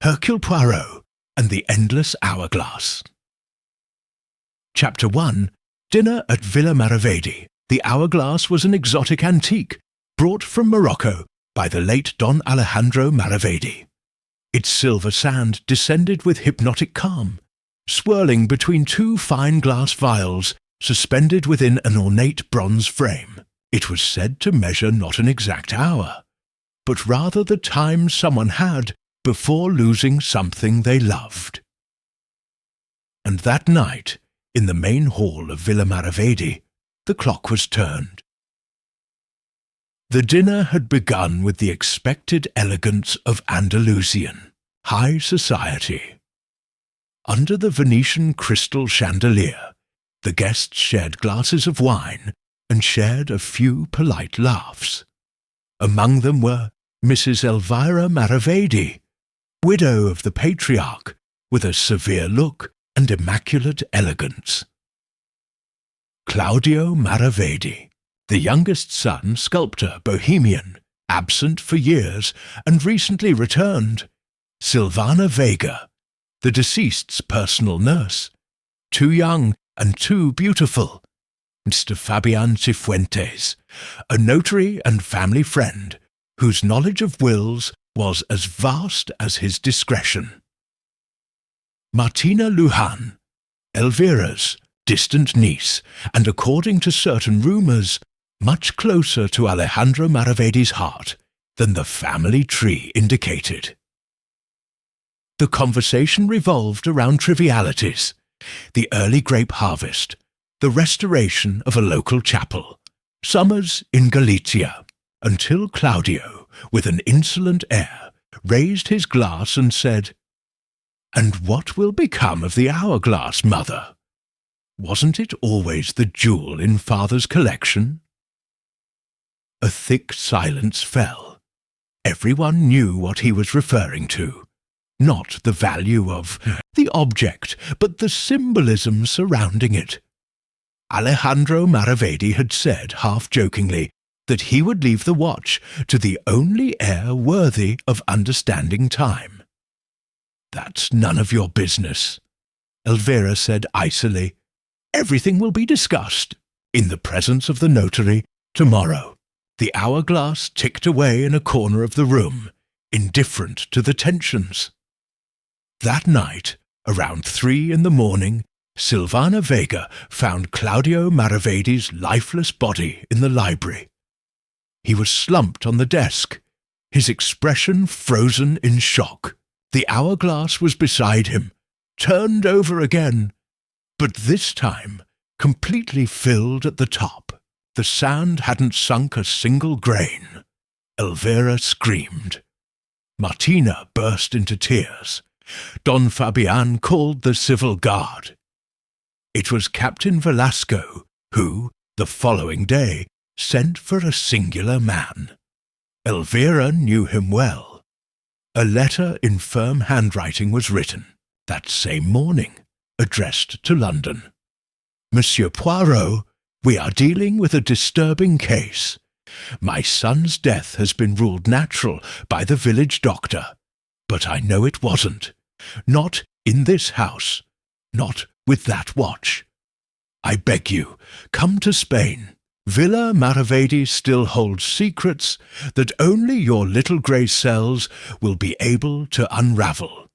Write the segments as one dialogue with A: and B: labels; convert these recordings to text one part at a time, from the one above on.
A: Hercule Poirot and the Endless Hourglass. Chapter 1. Dinner at Villa Maravedi. The hourglass was an exotic antique brought from Morocco by the late Don Alejandro Maravedi. Its silver sand descended with hypnotic calm, swirling between two fine glass vials suspended within an ornate bronze frame. It was said to measure not an exact hour, but rather the time someone had before losing something they loved. And that night, in the main hall of Villa Maravedi, the clock was turned. The dinner had begun with the expected elegance of Andalusian high society. Under the Venetian crystal chandelier, the guests shared glasses of wine and shared a few polite laughs. Among them were Mrs. Elvira Maravedi, widow of the patriarch, with a severe look and immaculate elegance. Claudio Maravedi, the youngest son, sculptor, bohemian, absent for years and recently returned. Silvana Vega, the deceased's personal nurse, too young and too beautiful. Mr. Fabian Cifuentes, a notary and family friend, whose knowledge of wills was as vast as his discretion. Martina Lujan, Elvira's distant niece, and according to certain rumours, much closer to Alejandro Maravedi's heart than the family tree indicated. The conversation revolved around trivialities: the early grape harvest, the restoration of a local chapel, summers in Galicia, until Claudio, with an insolent air, raised his glass and said, "And what will become of the hourglass, mother? Wasn't it always the jewel in father's collection?" A thick silence fell. Everyone knew what he was referring to. Not the value of the object, but the symbolism surrounding it. Alejandro Maravedi had said, half-jokingly, that he would leave the watch to the only heir worthy of understanding time. "That's none of your business," Elvira said icily. "Everything will be discussed, in the presence of the notary, tomorrow." The hourglass ticked away in a corner of the room, indifferent to the tensions. That night, around 3 in the morning, Silvana Vega found Claudio Maravedi's lifeless body in the library. He was slumped on the desk, his expression frozen in shock. The hourglass was beside him, turned over again, but this time completely filled at the top. The sand hadn't sunk a single grain. Elvira screamed. Martina burst into tears. Don Fabian called the civil guard. It was Captain Velasco who, the following day, sent for a singular man. Elvira knew him well. A letter in firm handwriting was written, that same morning, addressed to London. "Monsieur Poirot, we are dealing with a disturbing case. My son's death has been ruled natural by the village doctor, but I know it wasn't. Not in this house. Not with that watch. I beg you, come to Spain. Villa Maravedi still holds secrets that only your little grey cells will be able to unravel."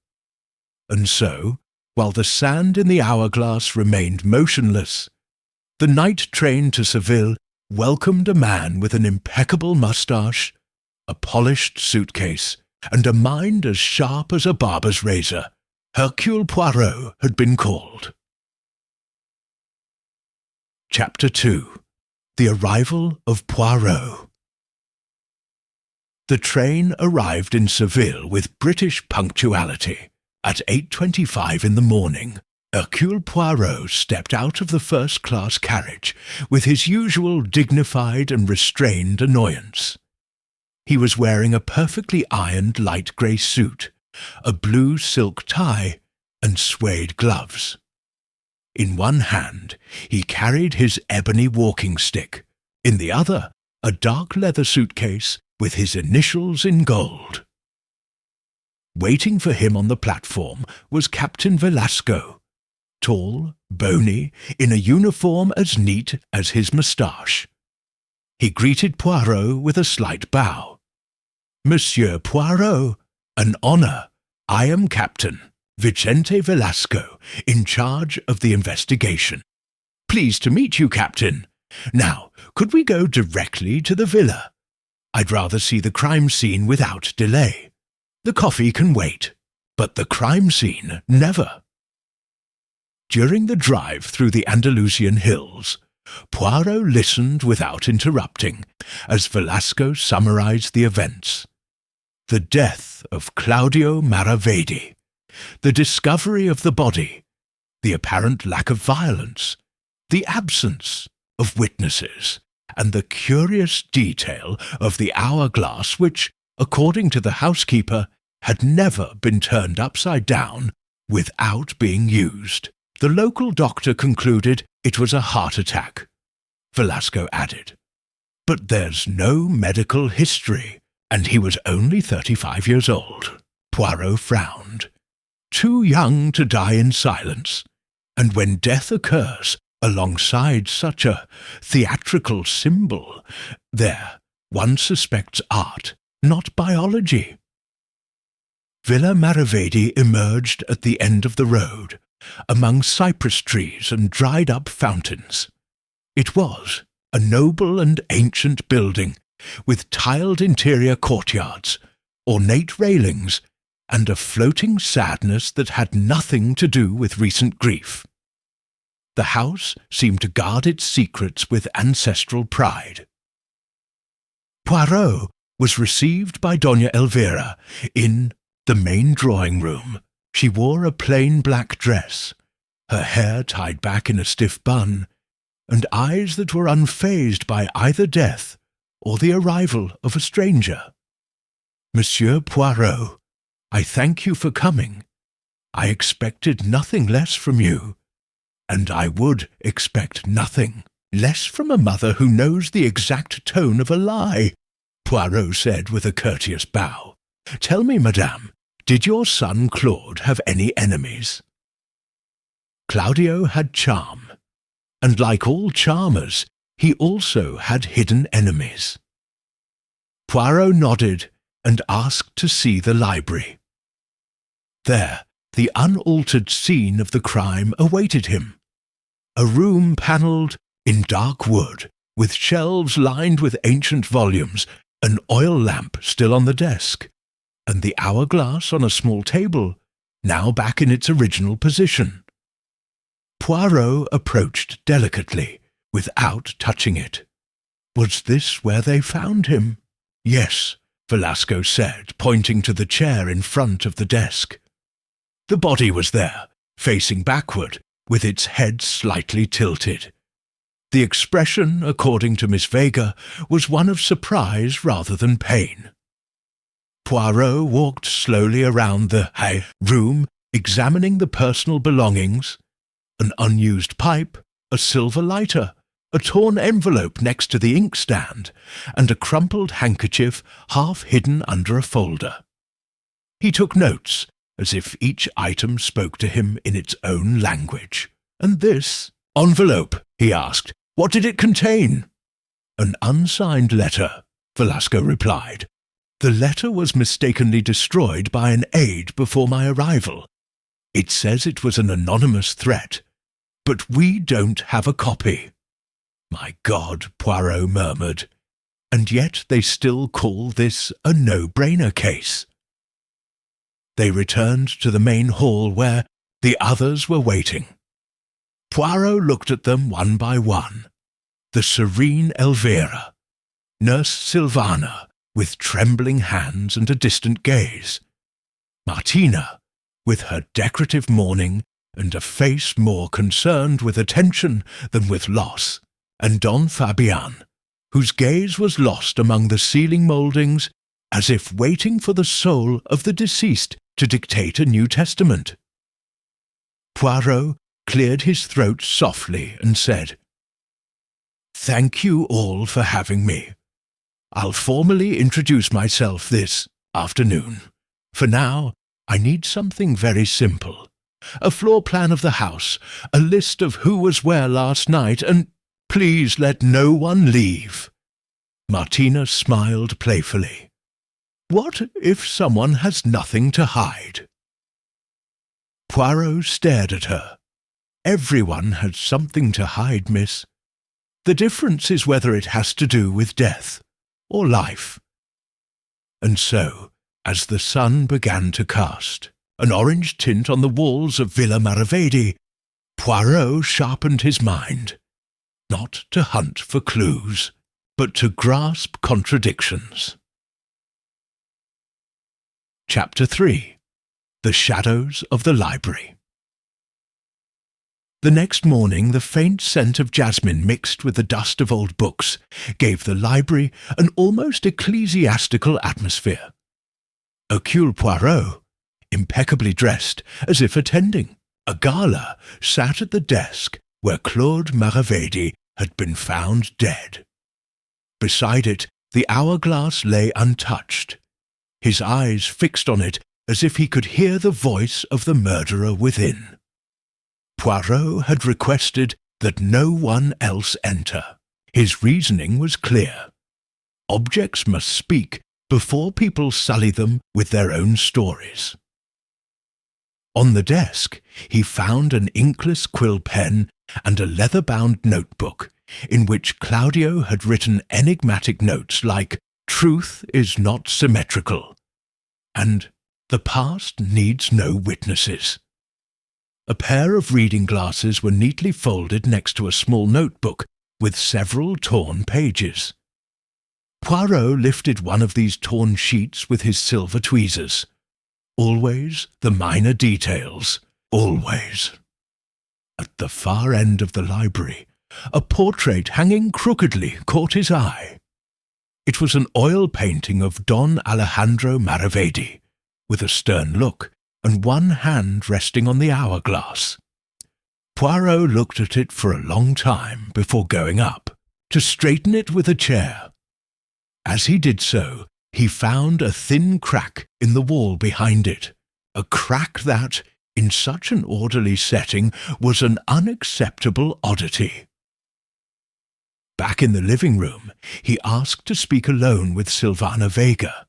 A: And so, while the sand in the hourglass remained motionless, the night train to Seville welcomed a man with an impeccable moustache, a polished suitcase, and a mind as sharp as a barber's razor. Hercule Poirot had been called. Chapter 2. The Arrival of Poirot. The train arrived in Seville with British punctuality. At 8:25 in the morning, Hercule Poirot stepped out of the first-class carriage with his usual dignified and restrained annoyance. He was wearing a perfectly ironed light grey suit, a blue silk tie, and suede gloves. In one hand he carried his ebony walking stick, in the other a dark leather suitcase with his initials in gold. Waiting for him on the platform was Captain Velasco, tall, bony, in a uniform as neat as his moustache. He greeted Poirot with a slight bow. "Monsieur Poirot, an honour. I am Captain Vicente Velasco, in charge of the investigation. Pleased to meet you, Captain. Now, could we go directly to the villa? I'd rather see the crime scene without delay. The coffee can wait, but the crime scene never." During the drive through the Andalusian hills, Poirot listened without interrupting as Velasco summarized the events. The death of Claudio Maravedi, the discovery of the body, the apparent lack of violence, the absence of witnesses, and the curious detail of the hourglass which, according to the housekeeper, had never been turned upside down without being used. The local doctor concluded it was a heart attack. Velasco added, "But there's no medical history, and he was only 35 years old." Poirot frowned. "Too young to die in silence, and when death occurs alongside such a theatrical symbol, there one suspects art, not biology." Villa Maravedi emerged at the end of the road, among cypress trees and dried-up fountains. It was a noble and ancient building, with tiled interior courtyards, ornate railings, and a floating sadness that had nothing to do with recent grief. The house seemed to guard its secrets with ancestral pride. Poirot was received by Doña Elvira in the main drawing-room. She wore a plain black dress, her hair tied back in a stiff bun, and eyes that were unfazed by either death or the arrival of a stranger. "Monsieur Poirot, I thank you for coming. I expected nothing less from you, and I would expect nothing less from a mother who knows the exact tone of a lie," Poirot said with a courteous bow. "Tell me, madame, did your son Claude have any enemies?" Claudio had charm, and like all charmers, he also had hidden enemies. Poirot nodded and asked to see the library. There, the unaltered scene of the crime awaited him. A room panelled in dark wood, with shelves lined with ancient volumes, an oil lamp still on the desk, and the hourglass on a small table, now back in its original position. Poirot approached delicately, without touching it. Was this where they found him? "Yes," Velasco said, pointing to the chair in front of the desk. The body was there, facing backward, with its head slightly tilted. The expression, according to Miss Vega, was one of surprise rather than pain. Poirot walked slowly around the room, examining the personal belongings: an unused pipe, a silver lighter, a torn envelope next to the inkstand, and a crumpled handkerchief half hidden under a folder. He took notes, as if each item spoke to him in its own language. "And this envelope?" he asked. "What did it contain?" "An unsigned letter," Velasco replied. "The letter was mistakenly destroyed by an aide before my arrival. It says it was an anonymous threat, but we don't have a copy." "My God," Poirot murmured, "and yet they still call this a no-brainer case." They returned to the main hall where the others were waiting. Poirot looked at them one by one. The serene Elvira, Nurse Silvana, with trembling hands and a distant gaze, Martina, with her decorative mourning and a face more concerned with attention than with loss, and Don Fabian, whose gaze was lost among the ceiling mouldings as if waiting for the soul of the deceased to dictate a New Testament. Poirot cleared his throat softly and said, "Thank you all for having me. I'll formally introduce myself this afternoon. For now, I need something very simple. A floor plan of the house, a list of who was where last night, and please let no one leave." Martina smiled playfully. "What if someone has nothing to hide?" Poirot stared at her. "Everyone has something to hide, miss. The difference is whether it has to do with death or life." And so, as the sun began to cast an orange tint on the walls of Villa Maravedi, Poirot sharpened his mind, not to hunt for clues, but to grasp contradictions. Chapter 3. The Shadows of the Library. The next morning the faint scent of jasmine mixed with the dust of old books gave the library an almost ecclesiastical atmosphere. Hercule Poirot, impeccably dressed as if attending a gala, sat at the desk where Claude Maravedi had been found dead. Beside it the hourglass lay untouched, his eyes fixed on it as if he could hear the voice of the murderer within. Poirot had requested that no one else enter. His reasoning was clear. Objects must speak before people sully them with their own stories. On the desk he found an inkless quill pen and a leather-bound notebook in which Claudio had written enigmatic notes like "Truth is not symmetrical" and "The past needs no witnesses." A pair of reading glasses were neatly folded next to a small notebook with several torn pages. Poirot lifted one of these torn sheets with his silver tweezers. Always the minor details, always. At the far end of the library, a portrait hanging crookedly caught his eye. It was an oil painting of Don Alejandro Maravedi, with a stern look and one hand resting on the hourglass. Poirot looked at it for a long time before going up, to straighten it with a chair. As he did so, he found a thin crack in the wall behind it, a crack that, in such an orderly setting, was an unacceptable oddity. Back in the living room, he asked to speak alone with Silvana Vega.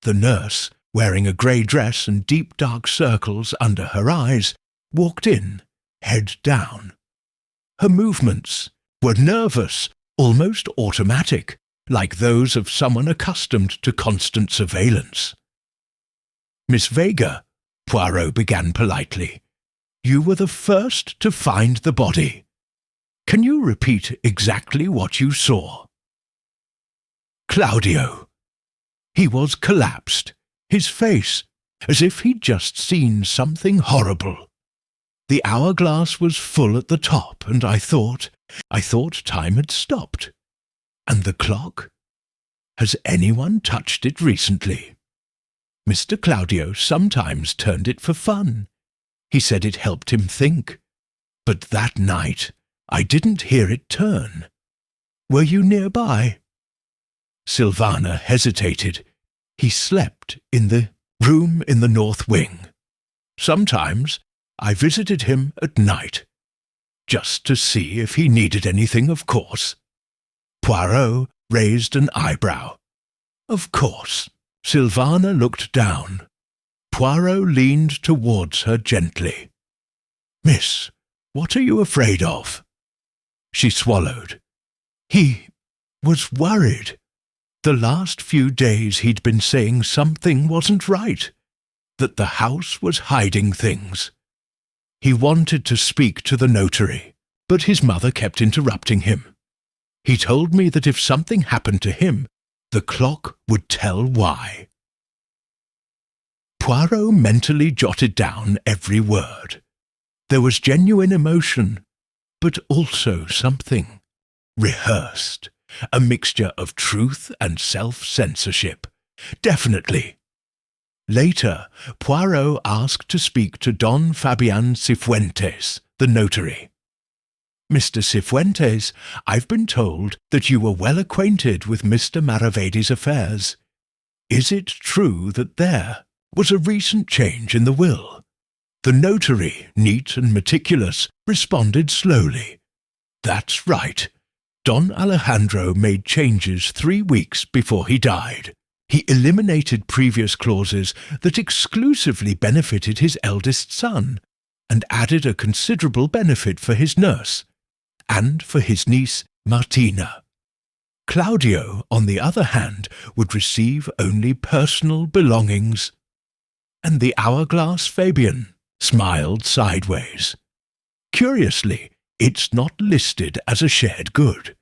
A: The nurse, wearing a grey dress and deep dark circles under her eyes, walked in, head down. Her movements were nervous, almost automatic, like those of someone accustomed to constant surveillance. "Miss Vega," Poirot began politely, "you were the first to find the body. Can you repeat exactly what you saw?" Claudio. He was collapsed, his face as if he'd just seen something horrible. The hourglass was full at the top, and I thought time had stopped. And the clock? Has anyone touched it recently? Mr. Claudio sometimes turned it for fun. He said it helped him think. But that night I didn't hear it turn. Were you nearby? Silvana hesitated. He slept in the room in the north wing. Sometimes I visited him at night, just to see if he needed anything, of course. Poirot raised an eyebrow. Of course. Silvana looked down. Poirot leaned towards her gently. "Miss, what are you afraid of?" She swallowed. He was worried. The last few days he'd been saying something wasn't right, that the house was hiding things. He wanted to speak to the notary, but his mother kept interrupting him. He told me that if something happened to him, the clock would tell why. Poirot mentally jotted down every word. There was genuine emotion, but also something rehearsed, a mixture of truth and self-censorship. Definitely. Later, Poirot asked to speak to Don Fabian Cifuentes, the notary. "Mr. Cifuentes, I've been told that you were well acquainted with Mr. Maravedi's affairs. Is it true that there, was a recent change in the will. The notary, neat and meticulous, responded slowly. That's right. Don Alejandro made changes 3 weeks before he died. He eliminated previous clauses that exclusively benefited his eldest son, and added a considerable benefit for his nurse, and for his niece Martina. Claudio, on the other hand, would receive only personal belongings. And the hourglass Fabian smiled sideways. Curiously, it's not listed as a shared good.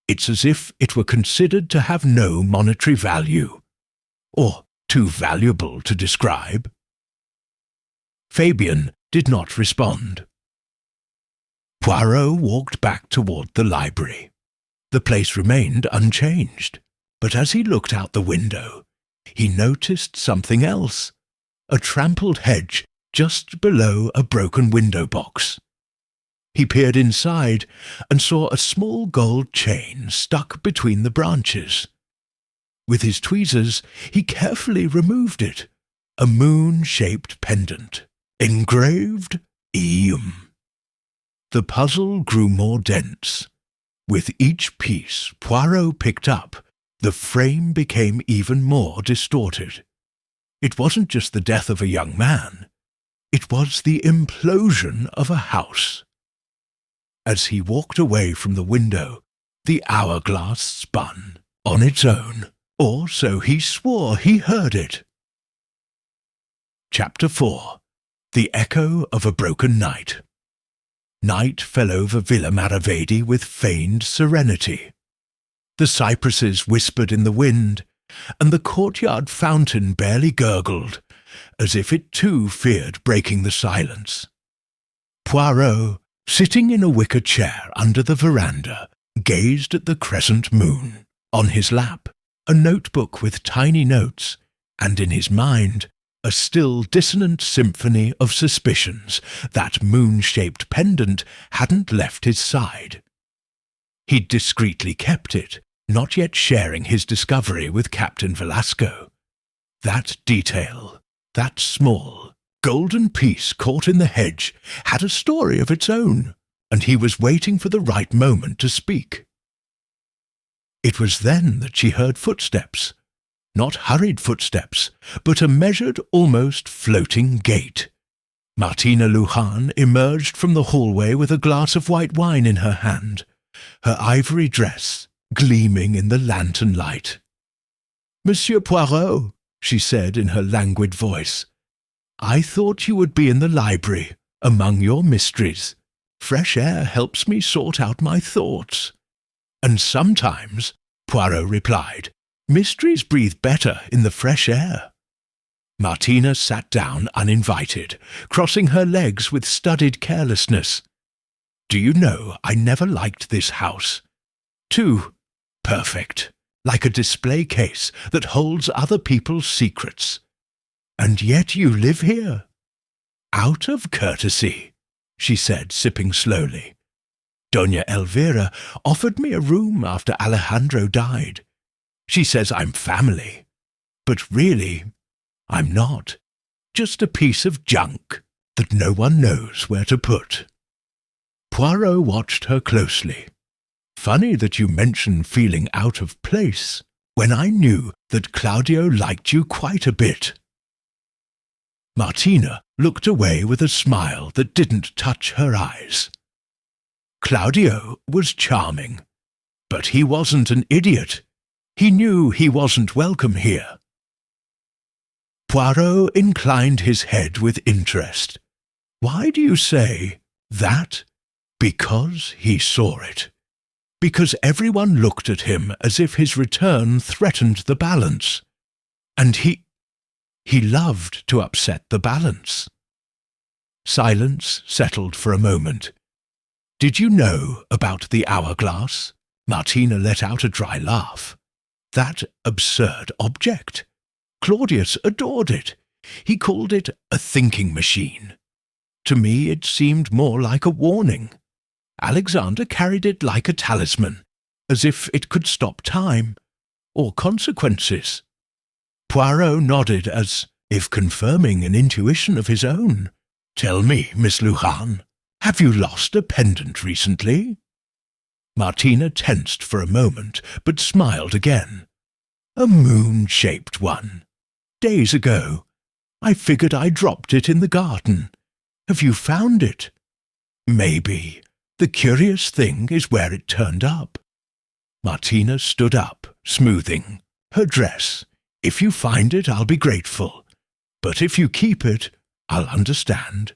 A: It's as if it were considered to have no monetary value, or too valuable to describe. Fabian did not respond. Poirot walked back toward the library. The place remained unchanged, but as he looked out the window, he noticed something else, a trampled hedge just below a broken window box. He peered inside and saw a small gold chain stuck between the branches. With his tweezers, he carefully removed it, a moon-shaped pendant, engraved Eum. The puzzle grew more dense. With each piece Poirot picked up, the frame became even more distorted. It wasn't just the death of a young man. It was the implosion of a house. As he walked away from the window, the hourglass spun on its own, or so he swore he heard it. Chapter 4. The Echo of a Broken Night. Night fell over Villa Maravedi with feigned serenity. The cypresses whispered in the wind, and the courtyard fountain barely gurgled, as if it too feared breaking the silence. Poirot, sitting in a wicker chair under the veranda, gazed at the crescent moon. On his lap, a notebook with tiny notes, and in his mind, a still dissonant symphony of suspicions that moon-shaped pendant hadn't left his side. He'd discreetly kept it, not yet sharing his discovery with Captain Velasco. That detail, that small, golden piece caught in the hedge, had a story of its own, and he was waiting for the right moment to speak. It was then that she heard footsteps. Not hurried footsteps, but a measured, almost floating gait. Martina Lujan emerged from the hallway with a glass of white wine in her hand, her ivory dress gleaming in the lantern light. "Monsieur Poirot," she said in her languid voice, "I thought you would be in the library, among your mysteries. Fresh air helps me sort out my thoughts." "And sometimes," Poirot replied, "mysteries breathe better in the fresh air." Martina sat down uninvited, crossing her legs with studied carelessness. "Do you know, I never liked this house. Too perfect, like a display case that holds other people's secrets. And yet you live here." "Out of courtesy," she said, sipping slowly. "Doña Elvira offered me a room after Alejandro died. She says I'm family, but really, I'm not. Just a piece of junk that no one knows where to put." Poirot watched her closely. "Funny that you mention feeling out of place, when I knew that Claudio liked you quite a bit." Martina looked away with a smile that didn't touch her eyes. Claudio was charming, but he wasn't an idiot. He knew he wasn't welcome here. Poirot inclined his head with interest. "Why do you say that?" "Because he saw it. Because everyone looked at him as if his return threatened the balance. And he loved to upset the balance." Silence settled for a moment. "Did you know about the hourglass?" Martina let out a dry laugh. "That absurd object. Claudius adored it. He called it a thinking machine. To me it seemed more like a warning. Alexander carried it like a talisman, as if it could stop time, or consequences." Poirot nodded as, if confirming an intuition of his own. Tell me, Miss Lujan, have you lost a pendant recently? Martina tensed for a moment, but smiled again. A moon-shaped one. Days ago. I figured I dropped it in the garden. Have you found it? Maybe. The curious thing is where it turned up. Martina stood up, smoothing her dress. If you find it, I'll be grateful. But if you keep it, I'll understand.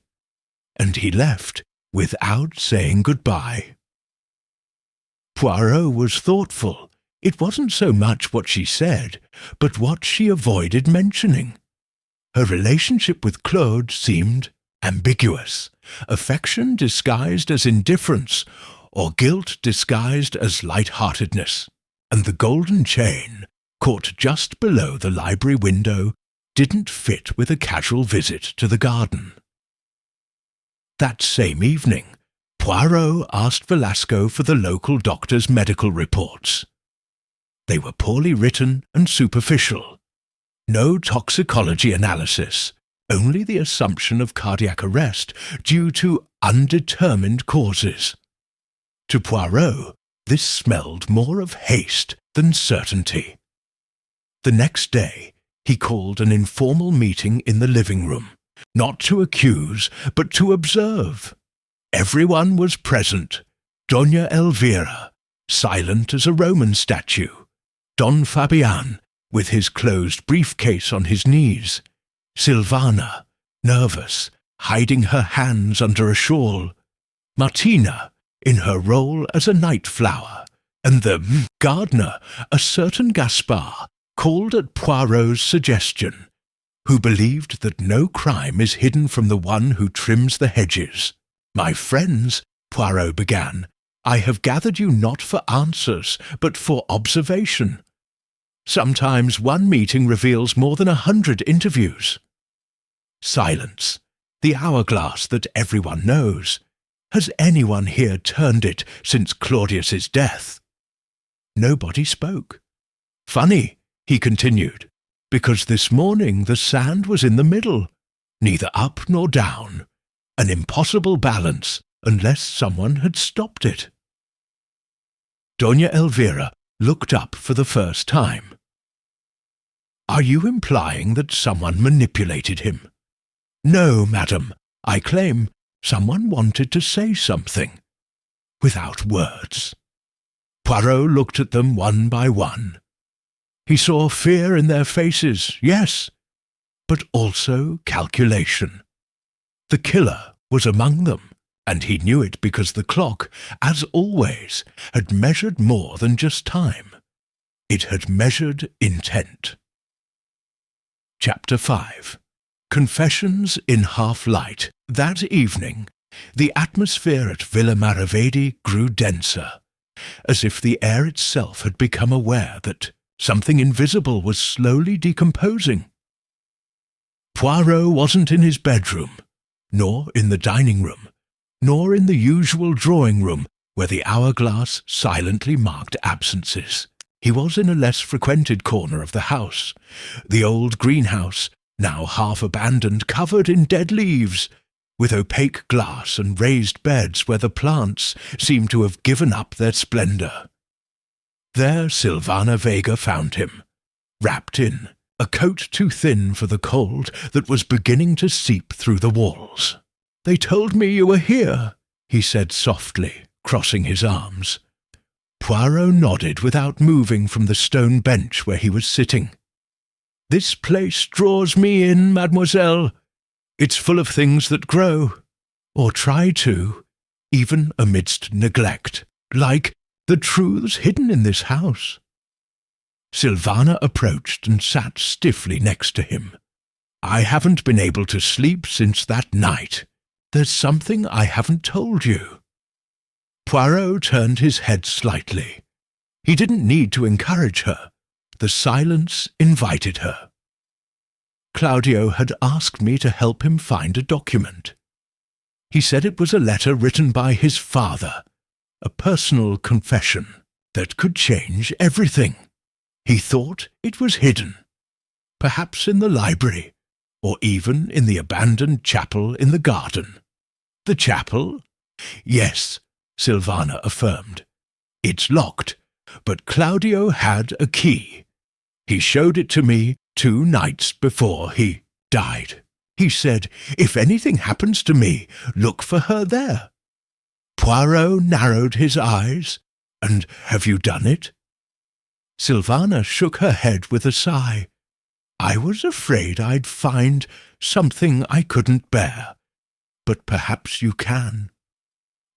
A: And he left, without saying goodbye. Poirot was thoughtful. It wasn't so much what she said, but what she avoided mentioning. Her relationship with Claude seemed ambiguous, affection disguised as indifference, or guilt disguised as light-heartedness, and the golden chain, caught just below the library window, didn't fit with a casual visit to the garden. That same evening, Poirot asked Velasco for the local doctor's medical reports. They were poorly written and superficial. No toxicology analysis, only the assumption of cardiac arrest due to undetermined causes. To Poirot, this smelled more of haste than certainty. The next day, he called an informal meeting in the living room, not to accuse, but to observe. Everyone was present. Doña Elvira, silent as a Roman statue. Don Fabian, with his closed briefcase on his knees. Silvana, nervous, hiding her hands under a shawl. Martina, in her role as a night flower. And the gardener, a certain Gaspard, called at Poirot's suggestion, who believed that no crime is hidden from the one who trims the hedges. My friends, Poirot began, I have gathered you not for answers, but for observation. Sometimes one meeting reveals more than 100 interviews. Silence, the hourglass that everyone knows. Has anyone here turned it since Claudius's death? Nobody spoke. Funny, he continued, because this morning the sand was in the middle, neither up nor down. An impossible balance, unless someone had stopped it. Doña Elvira looked up for the first time. Are you implying that someone manipulated him? No, madam. I claim someone wanted to say something. Without words. Poirot looked at them one by one. He saw fear in their faces, yes, but also calculation. The killer was among them, and he knew it because the clock, as always, had measured more than just time. It had measured intent. Chapter 5. Confessions in Half-Light. That evening, the atmosphere at Villa Maravedi grew denser, as if the air itself had become aware that something invisible was slowly decomposing. Poirot wasn't in his bedroom, nor in the dining room, nor in the usual drawing room where the hourglass silently marked absences. He was in a less frequented corner of the house, the old greenhouse, now half abandoned, covered in dead leaves, with opaque glass and raised beds where the plants seemed to have given up their splendour. There Silvana Vega found him, wrapped in, a coat too thin for the cold that was beginning to seep through the walls. "They told me you were here," he said softly, crossing his arms. Poirot nodded without moving from the stone bench where he was sitting. "This place draws me in, mademoiselle. It's full of things that grow, or try to, even amidst neglect, like the truths hidden in this house." Silvana approached and sat stiffly next to him. "I haven't been able to sleep since that night. There's something I haven't told you." Poirot turned his head slightly. He didn't need to encourage her. The silence invited her. Claudio had asked me to help him find a document. He said it was a letter written by his father, a personal confession that could change everything. He thought it was hidden, perhaps in the library, or even in the abandoned chapel in the garden. The chapel? Yes, Silvana affirmed. It's locked, but Claudio had a key. He showed it to me 2 nights before he died. He said, if anything happens to me, look for her there. Poirot narrowed his eyes. And have you done it? Silvana shook her head with a sigh. I was afraid I'd find something I couldn't bear. But perhaps you can.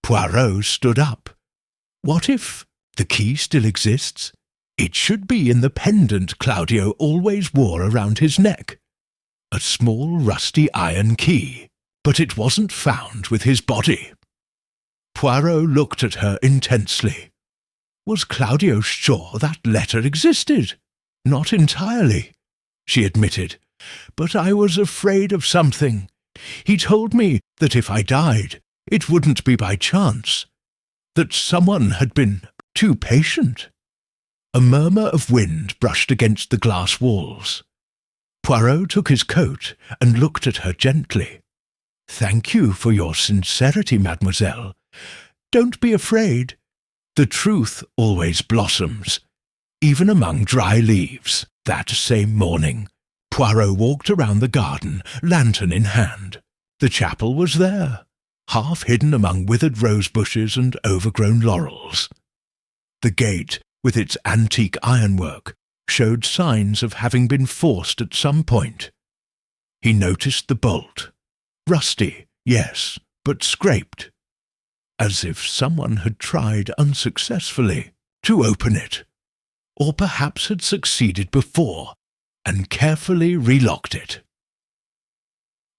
A: Poirot stood up. What if the key still exists? It should be in the pendant Claudio always wore around his neck. A small rusty iron key, but it wasn't found with his body. Poirot looked at her intensely. Was Claudio sure that letter existed? Not entirely, she admitted, but I was afraid of something. He told me that if I died, it wouldn't be by chance, that someone had been too patient. A murmur of wind brushed against the glass walls. Poirot took his coat and looked at her gently. Thank you for your sincerity, mademoiselle. Don't be afraid. The truth always blossoms, even among dry leaves. That same morning, Poirot walked around the garden, lantern in hand. The chapel was there, half hidden among withered rose bushes and overgrown laurels. The gate, with its antique ironwork, showed signs of having been forced at some point. He noticed the bolt. Rusty, yes, but scraped. As if someone had tried unsuccessfully to open it, or perhaps had succeeded before and carefully relocked it.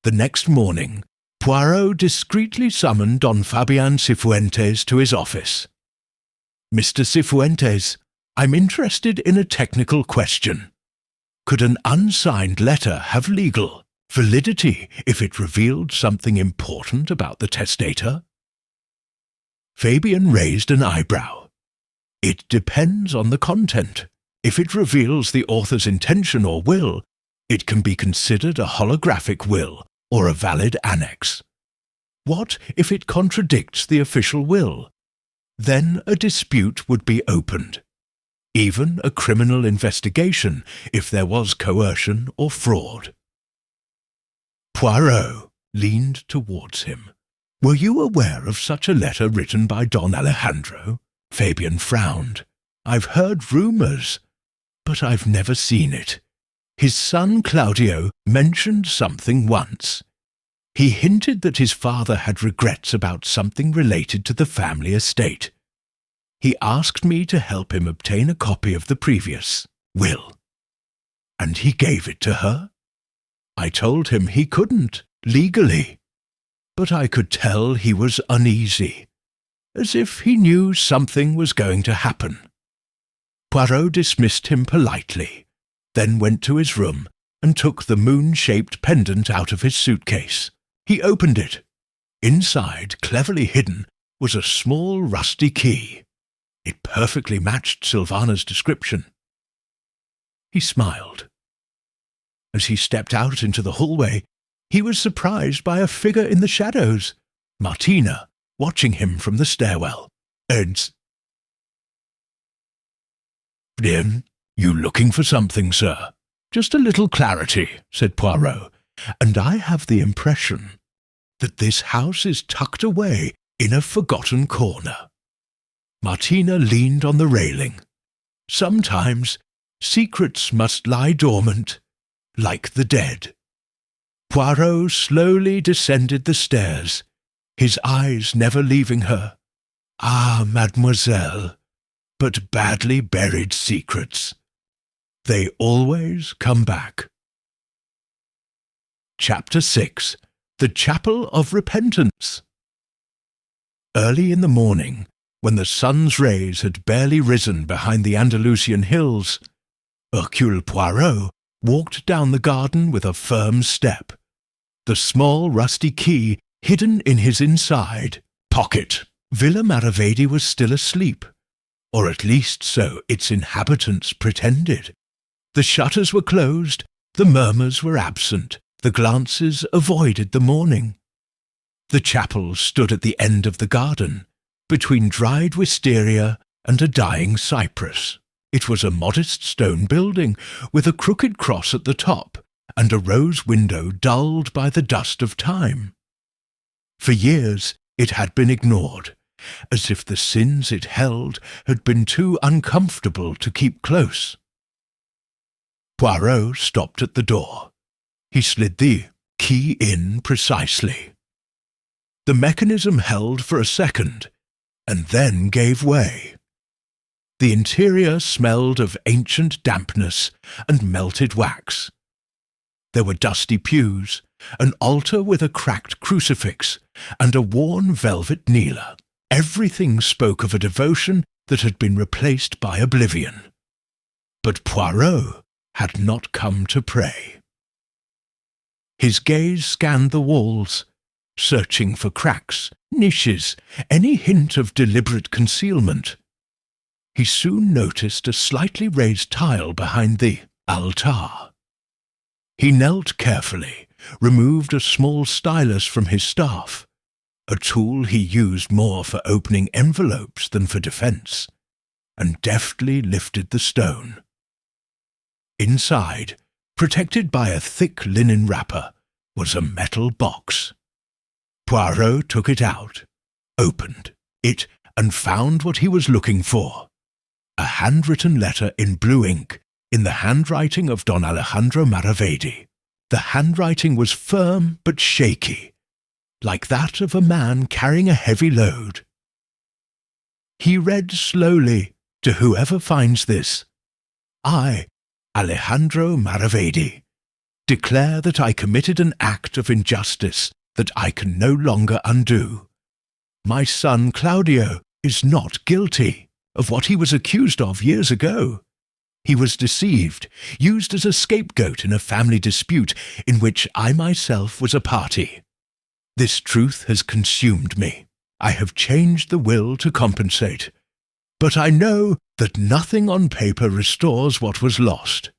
A: The next morning, Poirot discreetly summoned Don Fabian Cifuentes to his office. Mr. Cifuentes, I'm interested in a technical question. Could an unsigned letter have legal validity if it revealed something important about the testator? Fabian raised an eyebrow. It depends on the content. If it reveals the author's intention or will, it can be considered a holographic will or a valid annex. What if it contradicts the official will? Then a dispute would be opened. Even a criminal investigation if there was coercion or fraud. Poirot leaned towards him. Were you aware of such a letter written by Don Alejandro? Fabian frowned. I've heard rumors, but I've never seen it. His son Claudio mentioned something once. He hinted that his father had regrets about something related to the family estate. He asked me to help him obtain a copy of the previous will. And he gave it to her? I told him he couldn't, legally. But I could tell he was uneasy, as if he knew something was going to happen. Poirot dismissed him politely, then went to his room and took the moon-shaped pendant out of his suitcase. He opened it. Inside, cleverly hidden, was a small rusty key. It perfectly matched Silvana's description. He smiled. As he stepped out into the hallway, he was surprised by a figure in the shadows, Martina, watching him from the stairwell. Bien, you looking for something, sir? Just a little clarity, said Poirot, and I have the impression that this house is tucked away in a forgotten corner. Martina leaned on the railing. Sometimes secrets must lie dormant, like the dead. Poirot slowly descended the stairs, his eyes never leaving her. Ah, mademoiselle, but badly buried secrets. They always come back. Chapter 6. The Chapel of Repentance. Early in the morning, when the sun's rays had barely risen behind the Andalusian hills, Hercule Poirot walked down the garden with a firm step, the small rusty key hidden in his inside pocket. Villa Maravedi was still asleep, or at least so its inhabitants pretended. The shutters were closed, the murmurs were absent, The glances avoided the morning. The chapel stood at the end of the garden, between dried wisteria and a dying cypress. It was a modest stone building, with a crooked cross at the top, and a rose window dulled by the dust of time. For years it had been ignored, as if the sins it held had been too uncomfortable to keep close. Poirot stopped at the door. He slid the key in precisely. The mechanism held for a second, and then gave way. The interior smelled of ancient dampness and melted wax. There were dusty pews, an altar with a cracked crucifix, and a worn velvet kneeler. Everything spoke of a devotion that had been replaced by oblivion. But Poirot had not come to pray. His gaze scanned the walls, searching for cracks, niches, any hint of deliberate concealment. He soon noticed a slightly raised tile behind the altar. He knelt carefully, removed a small stylus from his staff, a tool he used more for opening envelopes than for defence, and deftly lifted the stone. Inside, protected by a thick linen wrapper, was a metal box. Poirot took it out, opened it, and found what he was looking for: a handwritten letter in blue ink, in the handwriting of Don Alejandro Maravedi. The handwriting was firm but shaky, like that of a man carrying a heavy load. He read slowly to whoever finds this: I, Alejandro Maravedi, declare that I committed an act of injustice that I can no longer undo. My son Claudio is not guilty of what he was accused of years ago. He was deceived, used as a scapegoat in a family dispute in which I myself was a party. This truth has consumed me. I have changed the will to compensate, but I know that nothing on paper restores what was lost.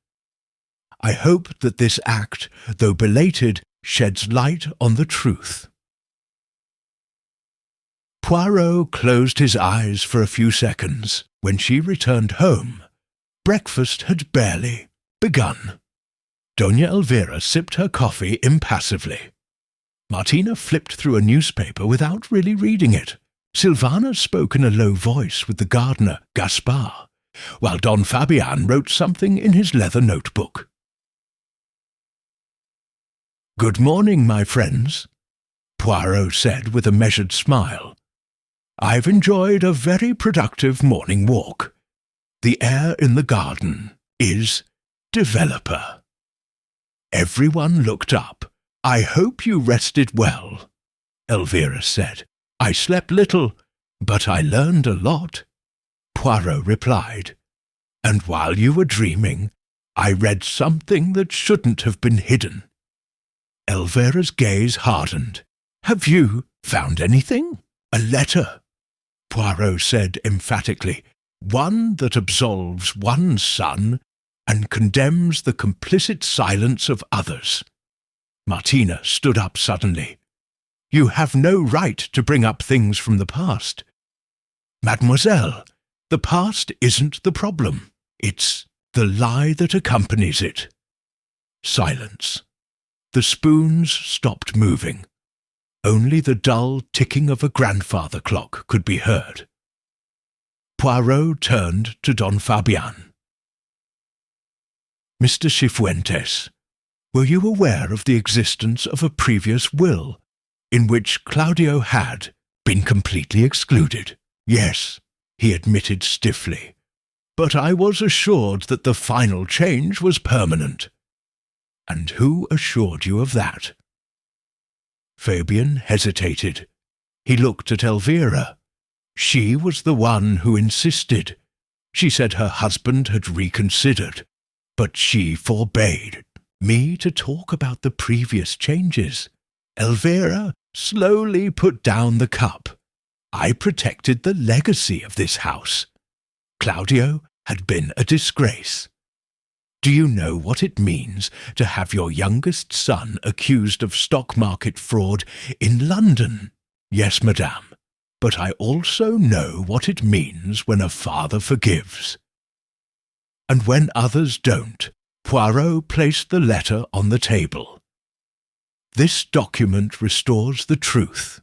A: I hope that this act, though belated, sheds light on the truth. Poirot closed his eyes for a few seconds. When she returned home, breakfast had barely begun. Doña Elvira sipped her coffee impassively. Martina flipped through a newspaper without really reading it. Silvana spoke in a low voice with the gardener, Gaspar, while Don Fabian wrote something in his leather notebook. "Good morning, my friends," Poirot said with a measured smile. "I've enjoyed a very productive morning walk. The air in the garden is developer." Everyone looked up. "I hope you rested well," Elvira said. "I slept little, but I learned a lot," Poirot replied. "And while you were dreaming, I read something that shouldn't have been hidden." Elvira's gaze hardened. "Have you found anything?" "A letter," Poirot said emphatically. "One that absolves one son and condemns the complicit silence of others." Martina stood up suddenly. "You have no right to bring up things from the past." "Mademoiselle, the past isn't the problem. It's the lie that accompanies it." Silence. The spoons stopped moving. Only the dull ticking of a grandfather clock could be heard. Poirot turned to Don Fabian. "Mr. Cifuentes, were you aware of the existence of a previous will, in which Claudio had been completely excluded?" "Yes," he admitted stiffly. "But I was assured that the final change was permanent." "And who assured you of that?" Fabian hesitated. He looked at Elvira. She was the one who insisted. She said her husband had reconsidered, but she forbade me to talk about the previous changes. Elvira slowly put down the cup. I protected the legacy of this house. Claudio had been a disgrace. Do you know what it means to have your youngest son accused of stock market fraud in London? Yes, madame, but I also know what it means when a father forgives. And when others don't, Poirot placed the letter on the table. This document restores the truth,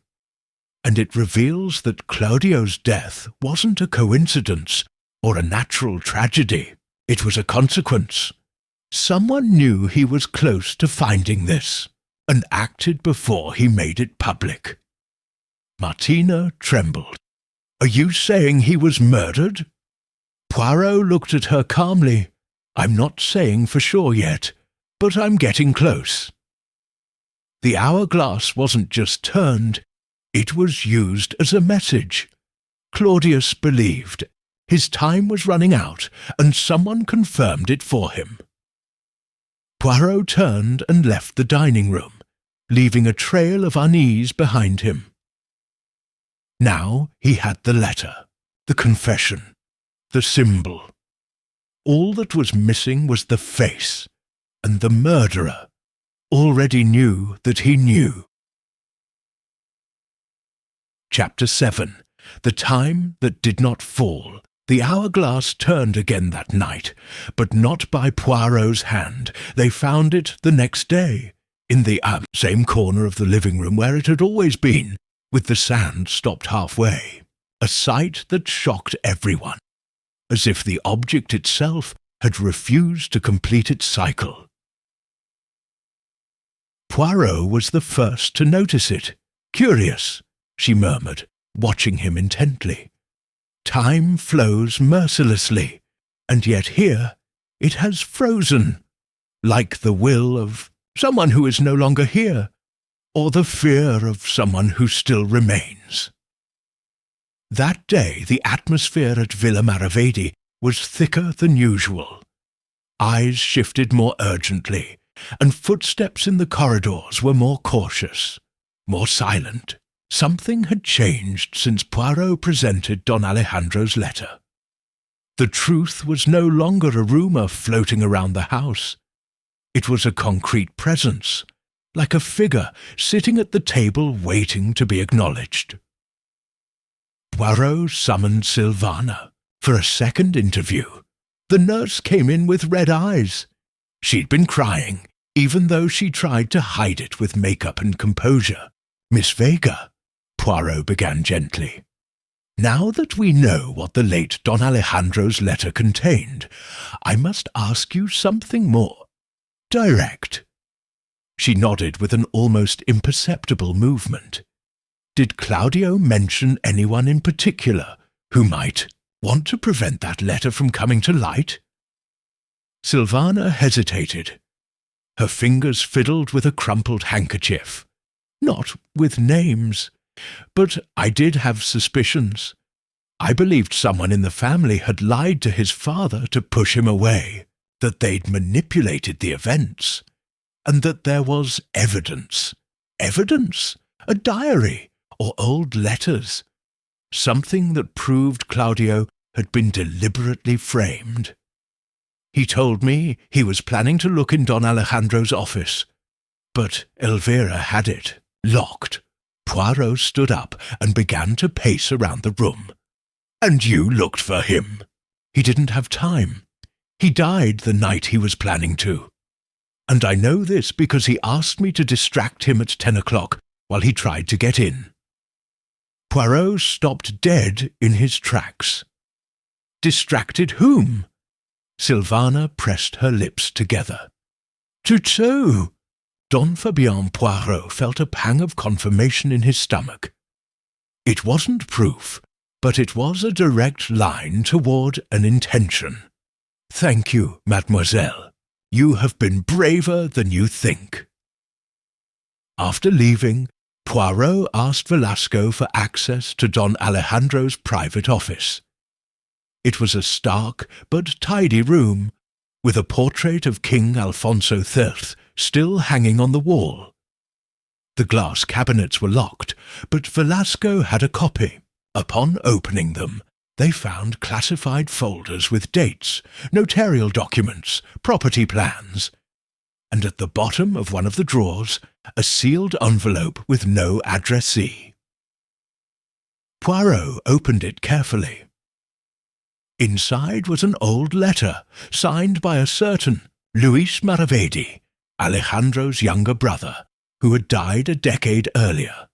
A: and it reveals that Claudio's death wasn't a coincidence or a natural tragedy. It was a consequence. Someone knew he was close to finding this, and acted before he made it public. Martina trembled. Are you saying he was murdered? Poirot looked at her calmly. I'm not saying for sure yet, but I'm getting close. The hourglass wasn't just turned, it was used as a message. Claudius believed his time was running out, and someone confirmed it for him. Poirot turned and left the dining room, leaving a trail of unease behind him. Now he had the letter, the confession, the symbol. All that was missing was the face, and the murderer already knew that he knew. Chapter 7. The Time That Did Not Fall. The hourglass turned again that night, but not by Poirot's hand. They found it the next day, in the same corner of the living room where it had always been, with the sand stopped halfway. A sight that shocked everyone, as if the object itself had refused to complete its cycle. Poirot was the first to notice it. Curious, she murmured, watching him intently. Time flows mercilessly, and yet here it has frozen, like the will of someone who is no longer here, or the fear of someone who still remains. That day the atmosphere at Villa Maravedi was thicker than usual. Eyes shifted more urgently, and footsteps in the corridors were more cautious, more silent. Something had changed since Poirot presented Don Alejandro's letter. The truth was no longer a rumour floating around the house. It was a concrete presence, like a figure sitting at the table waiting to be acknowledged. Poirot summoned Sylvana for a second interview. The nurse came in with red eyes. She'd been crying, even though she tried to hide it with makeup and composure. Miss Vega, Poirot began gently. Now that we know what the late Don Alejandro's letter contained, I must ask you something more direct. She nodded with an almost imperceptible movement. Did Claudio mention anyone in particular who might want to prevent that letter from coming to light? Sylvana hesitated. Her fingers fiddled with a crumpled handkerchief. Not with names, but I did have suspicions. I believed someone in the family had lied to his father to push him away, that they'd manipulated the events, and that there was evidence. Evidence? A diary, or old letters. Something that proved Claudio had been deliberately framed. He told me he was planning to look in Don Alejandro's office, but Elvira had it, locked. Poirot stood up and began to pace around the room. And you looked for him. He didn't have time. He died the night he was planning to. And I know this because he asked me to distract him at 10 o'clock while he tried to get in. Poirot stopped dead in his tracks. Distracted whom? Sylvana pressed her lips together. Tutu! Don Fabien Poirot felt a pang of confirmation in his stomach. It wasn't proof, but it was a direct line toward an intention. Thank you, mademoiselle. You have been braver than you think. After leaving, Poirot asked Velasco for access to Don Alejandro's private office. It was a stark but tidy room, with a portrait of King Alfonso III still hanging on the wall. The glass cabinets were locked, but Velasco had a copy. Upon opening them, they found classified folders with dates, notarial documents, property plans, and at the bottom of one of the drawers, a sealed envelope with no addressee. Poirot opened it carefully. Inside was an old letter, signed by a certain Luis Maravedi, Alejandro's younger brother, who had died a decade earlier,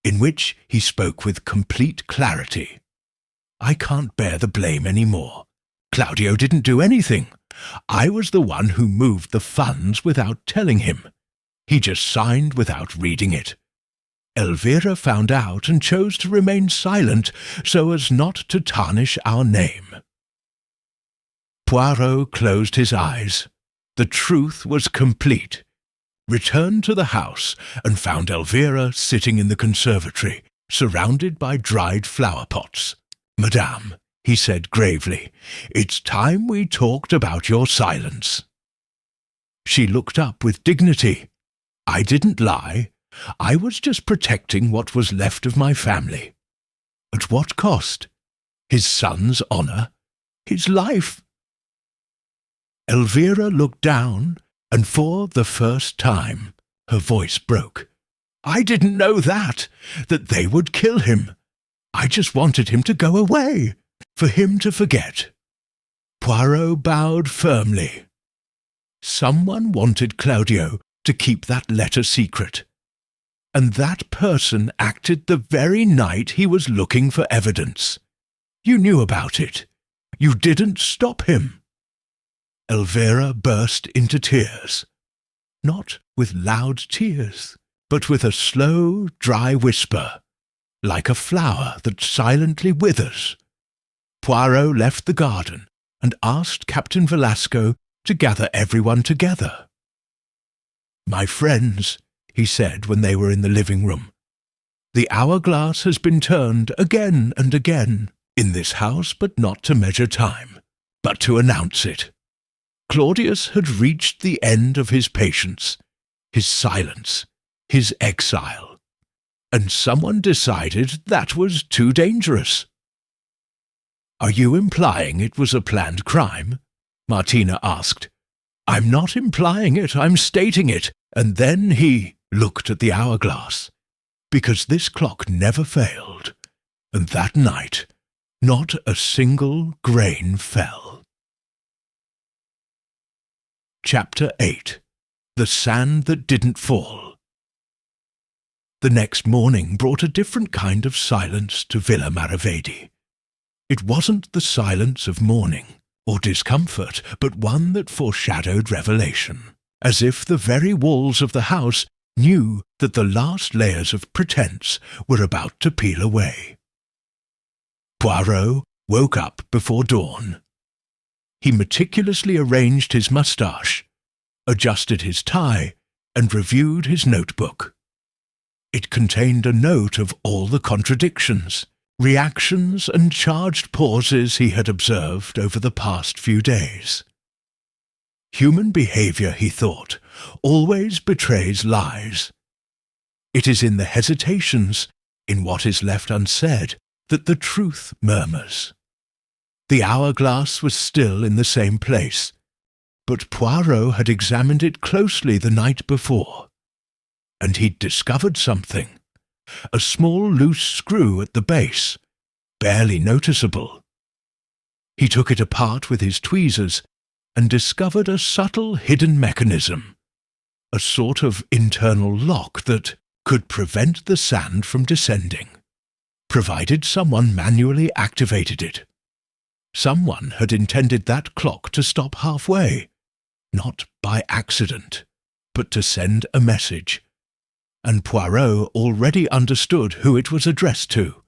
A: in which he spoke with complete clarity. "I can't bear the blame any more. Claudio didn't do anything. I was the one who moved the funds without telling him. He just signed without reading it. Elvira found out and chose to remain silent so as not to tarnish our name." Poirot closed his eyes. The truth was complete. Returned to the house and found Elvira sitting in the conservatory, surrounded by dried flower pots. "Madame," he said gravely, "it's time we talked about your silence." She looked up with dignity. "I didn't lie. I was just protecting what was left of my family." "At what cost?" "His son's honour, his life." Elvira looked down, and for the first time her voice broke. "I didn't know that they would kill him. I just wanted him to go away, for him to forget." Poirot bowed firmly. Someone wanted Claudio to keep that letter secret, and that person acted the very night he was looking for evidence. You knew about it. You didn't stop him. Elvira burst into tears. Not with loud tears, but with a slow, dry whisper, like a flower that silently withers. Poirot left the garden and asked Captain Velasco to gather everyone together. "My friends," he said when they were in the living room, "the hourglass has been turned again and again in this house, but not to measure time, but to announce it. Claudius had reached the end of his patience, his silence, his exile, and someone decided that was too dangerous." "Are you implying it was a planned crime?" Martina asked. "I'm not implying it, I'm stating it." And then he looked at the hourglass, because this clock never failed, and that night not a single grain fell. Chapter 8. The Sand That Didn't Fall. The next morning brought a different kind of silence to Villa Maravedi. It wasn't the silence of mourning or discomfort, but one that foreshadowed revelation, as if the very walls of the house knew that the last layers of pretense were about to peel away. Poirot woke up before dawn. He meticulously arranged his moustache, adjusted his tie, and reviewed his notebook. It contained a note of all the contradictions, reactions, and charged pauses he had observed over the past few days. Human behaviour, he thought, always betrays lies. It is in the hesitations, in what is left unsaid, that the truth murmurs. The hourglass was still in the same place, but Poirot had examined it closely the night before, and he'd discovered something. A small loose screw at the base, barely noticeable. He took it apart with his tweezers and discovered a subtle hidden mechanism, a sort of internal lock that could prevent the sand from descending, provided someone manually activated it. Someone had intended that clock to stop halfway, not by accident, but to send a message. And Poirot already understood who it was addressed to.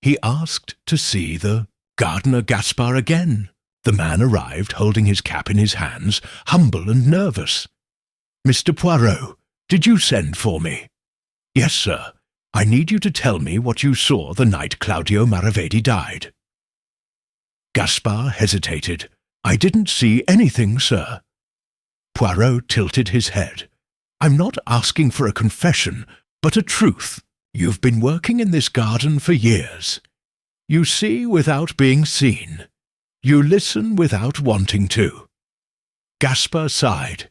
A: He asked to see the gardener Gaspard again. The man arrived holding his cap in his hands, humble and nervous. "Mr. Poirot, did you send for me?" "Yes, sir. I need you to tell me what you saw the night Claudio Maravedi died." Gaspard hesitated. "I didn't see anything, sir." Poirot tilted his head. "I'm not asking for a confession, but a truth. You've been working in this garden for years. You see without being seen. You listen without wanting to. Gaspar sighed.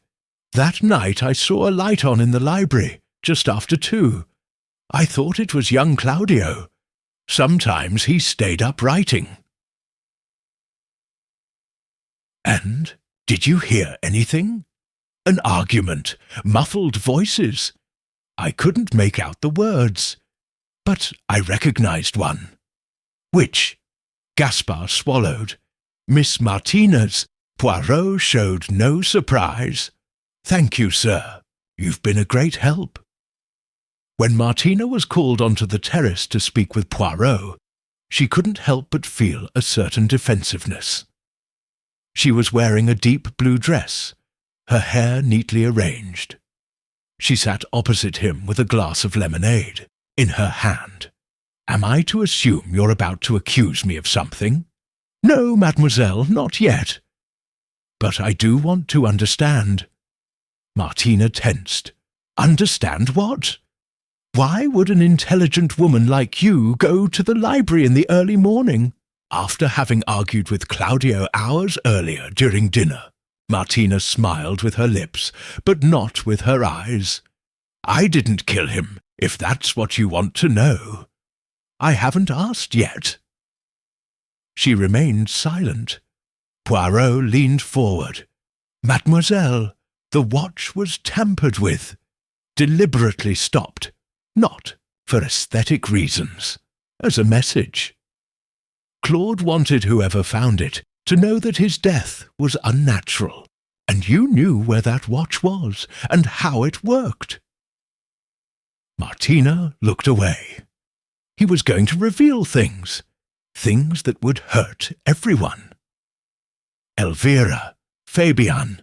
A: That night I saw a light on in the library, just after 2. I thought it was young Claudio. Sometimes he stayed up writing. And did you hear anything? An argument, muffled voices. I couldn't make out the words, but I recognized one. Which? Gaspar swallowed. Miss Martina's. Poirot showed no surprise. Thank you, sir. You've been a great help. When Martina was called onto the terrace to speak with Poirot, she couldn't help but feel a certain defensiveness. She was wearing a deep blue dress, her hair neatly arranged. She sat opposite him with a glass of lemonade in her hand. Am I to assume you're about to accuse me of something? No, mademoiselle, not yet. But I do want to understand. Martina tensed. Understand what? Why would an intelligent woman like you go to the library in the early morning? After having argued with Claudio hours earlier during dinner, Martina smiled with her lips, but not with her eyes. I didn't kill him, if that's what you want to know. I haven't asked yet. She remained silent. Poirot leaned forward. Mademoiselle, the watch was tampered with, deliberately stopped, not for aesthetic reasons, as a message. Claude wanted whoever found it to know that his death was unnatural, and you knew where that watch was and how it worked. Martina looked away. He was going to reveal things that would hurt everyone. Elvira, Fabian,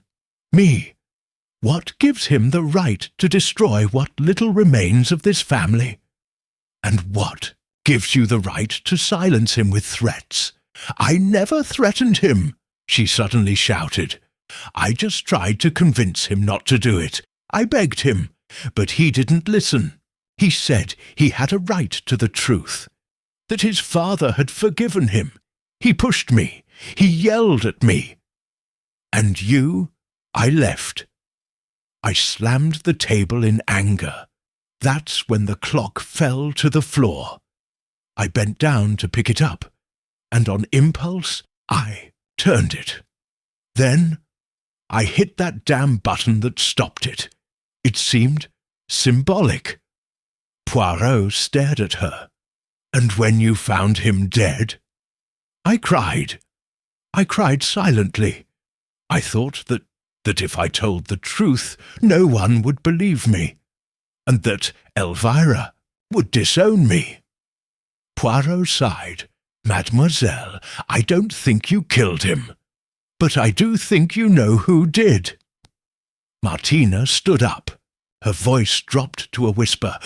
A: me. What gives him the right to destroy what little remains of this family? And what gives you the right to silence him with threats? I never threatened him, she suddenly shouted. I just tried to convince him not to do it. I begged him, but he didn't listen. He said he had a right to the truth, that his father had forgiven him. He pushed me. He yelled at me. And you, I left. I slammed the table in anger. That's when the clock fell to the floor. I bent down to pick it up, and on impulse, I turned it. Then I hit that damn button that stopped it. It seemed symbolic. Poirot stared at her. And when you found him dead? I cried. I cried silently. I thought that if I told the truth, no one would believe me, and that Elvira would disown me. Poirot sighed. Mademoiselle, I don't think you killed him, but I do think you know who did. Martina stood up. Her voice dropped to a whisper.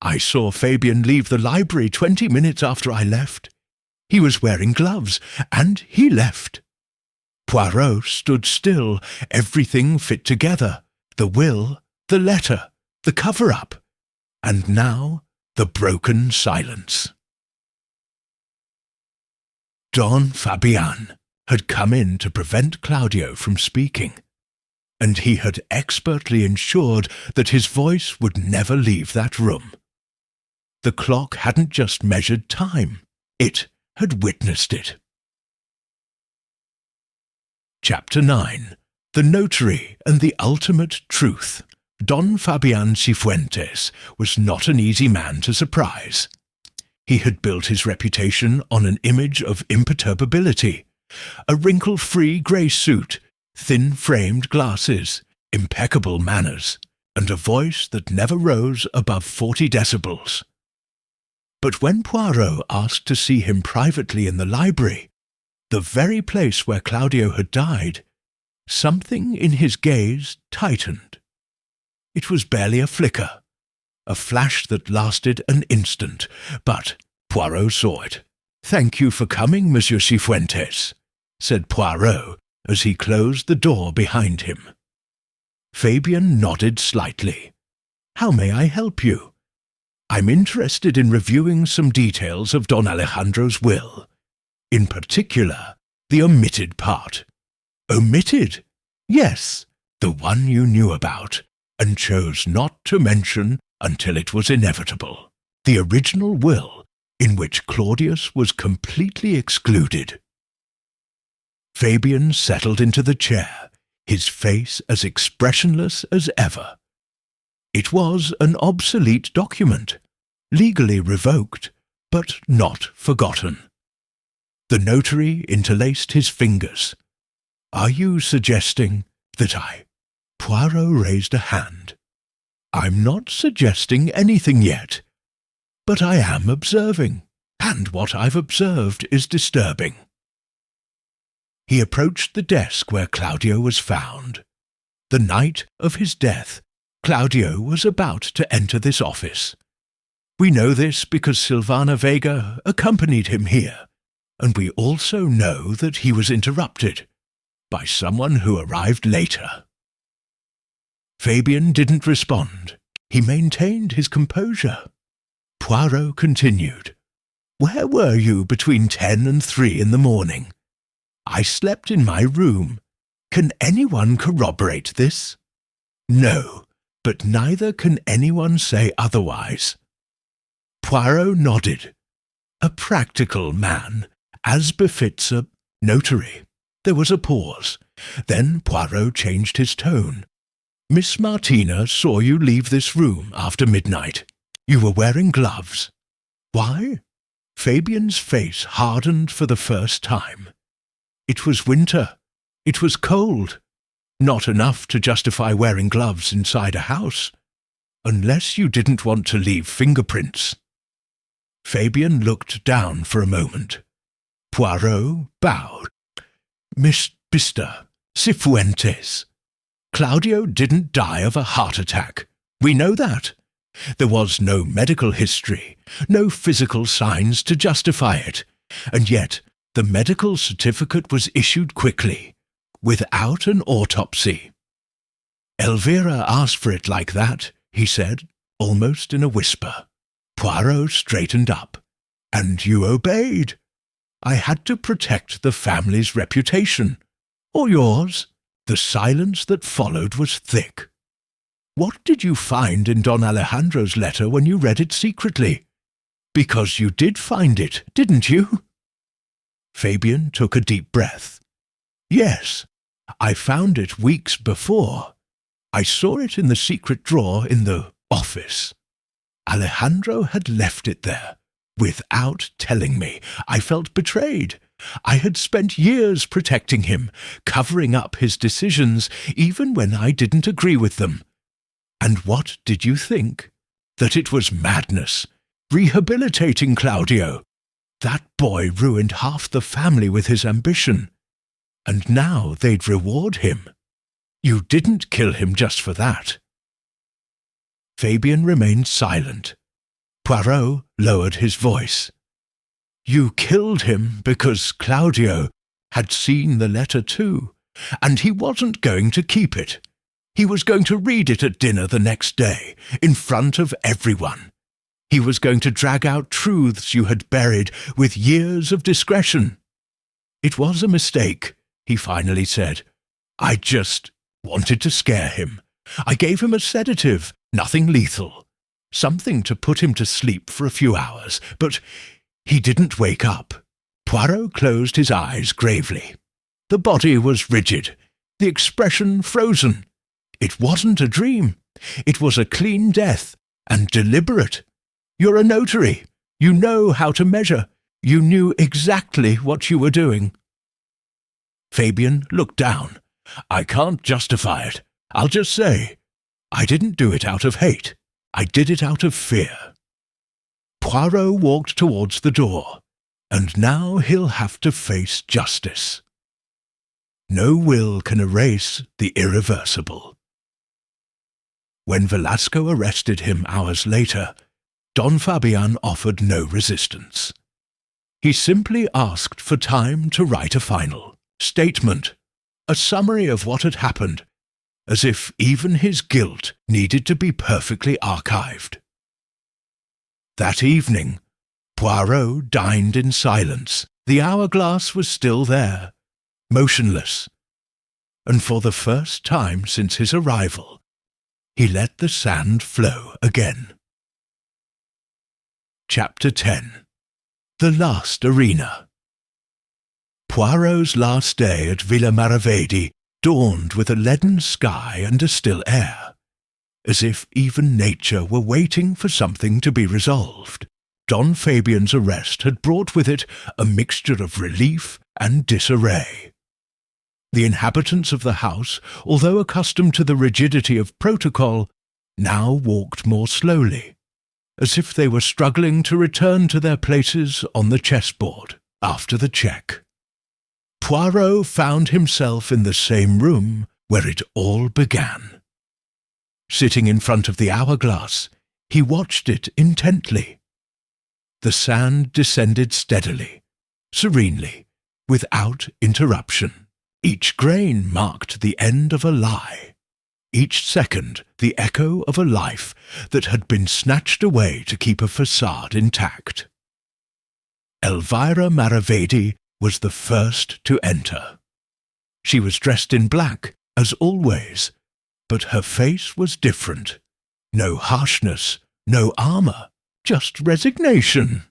A: I saw Fabian leave the library 20 minutes after I left. He was wearing gloves, and he left. Poirot stood still. Everything fit together. The will, the letter, the cover-up, and now the broken silence. Don Fabian had come in to prevent Claudio from speaking, and he had expertly ensured that his voice would never leave that room. The clock hadn't just measured time, it had witnessed it. Chapter 9. The Notary and the Ultimate Truth. Don Fabian Cifuentes was not an easy man to surprise. He had built his reputation on an image of imperturbability, a wrinkle-free grey suit, thin-framed glasses, impeccable manners, and a voice that never rose above 40 decibels. But when Poirot asked to see him privately in the library, the very place where Claudio had died, something in his gaze tightened. It was barely a flicker, a flash that lasted an instant, but Poirot saw it. "Thank you for coming, Monsieur Cifuentes," said Poirot as he closed the door behind him. Fabian nodded slightly. "How may I help you?" I'm interested in reviewing some details of Don Alejandro's will. In particular, the omitted part. Omitted? Yes, the one you knew about, and chose not to mention until it was inevitable. The original will, in which Claudius was completely excluded. Fabian settled into the chair, his face as expressionless as ever. It was an obsolete document, legally revoked, but not forgotten. The notary interlaced his fingers. Are you suggesting that I... Poirot raised a hand. I'm not suggesting anything yet, but I am observing, and what I've observed is disturbing. He approached the desk where Claudio was found. The night of his death, Claudio was about to enter this office. We know this because Silvana Vega accompanied him here, and we also know that he was interrupted by someone who arrived later. Fabian didn't respond. He maintained his composure. Poirot continued. Where were you between 10 and 3 in the morning? I slept in my room. Can anyone corroborate this? No, but neither can anyone say otherwise. Poirot nodded. A practical man, as befits a notary. There was a pause. Then Poirot changed his tone. Miss Martina saw you leave this room after midnight. You were wearing gloves. Why? Fabian's face hardened for the first time. It was winter. It was cold. Not enough to justify wearing gloves inside a house. Unless you didn't want to leave fingerprints. Fabian looked down for a moment. Poirot bowed. Miss Mr. Cifuentes. Claudio didn't die of a heart attack. We know that. There was no medical history, no physical signs to justify it, and yet the medical certificate was issued quickly, without an autopsy. Elvira asked for it like that, he said, almost in a whisper. Poirot straightened up. And you obeyed. I had to protect the family's reputation. Or yours. The silence that followed was thick. What did you find in Don Alejandro's letter when you read it secretly? Because you did find it, didn't you? Fabian took a deep breath. Yes, I found it weeks before. I saw it in the secret drawer in the office. Alejandro had left it there, without telling me. I felt betrayed. I had spent years protecting him, covering up his decisions, even when I didn't agree with them. And what did you think? That it was madness, rehabilitating Claudio. That boy ruined half the family with his ambition. And now they'd reward him. You didn't kill him just for that. Fabian remained silent. Poirot lowered his voice. You killed him because Claudio had seen the letter too, and he wasn't going to keep it. He was going to read it at dinner the next day, in front of everyone. He was going to drag out truths you had buried with years of discretion. It was a mistake, he finally said. I just wanted to scare him. I gave him a sedative, nothing lethal, something to put him to sleep for a few hours, but he didn't wake up. Poirot closed his eyes gravely. The body was rigid, the expression frozen. It wasn't a dream. It was a clean death, and deliberate. You're a notary. You know how to measure. You knew exactly what you were doing. Fabian looked down. I can't justify it. I'll just say, I didn't do it out of hate. I did it out of fear. Poirot walked towards the door, and now he'll have to face justice. No will can erase the irreversible. When Velasco arrested him hours later, Don Fabian offered no resistance. He simply asked for time to write a final statement, a summary of what had happened, as if even his guilt needed to be perfectly archived. That evening, Poirot dined in silence. The hourglass was still there, motionless, and for the first time since his arrival, he let the sand flow again. Chapter 10. The Last Arena. Poirot's last day at Villa Maravedi dawned with a leaden sky and a still air, as if even nature were waiting for something to be resolved. Don Fabian's arrest had brought with it a mixture of relief and disarray. The inhabitants of the house, although accustomed to the rigidity of protocol, now walked more slowly, as if they were struggling to return to their places on the chessboard after the check. Poirot found himself in the same room where it all began. Sitting in front of the hourglass, he watched it intently. The sand descended steadily, serenely, without interruption. Each grain marked the end of a lie, each second the echo of a life that had been snatched away to keep a facade intact. Elvira Maravedi was the first to enter. She was dressed in black, as always, but her face was different. No harshness, no armour, just resignation.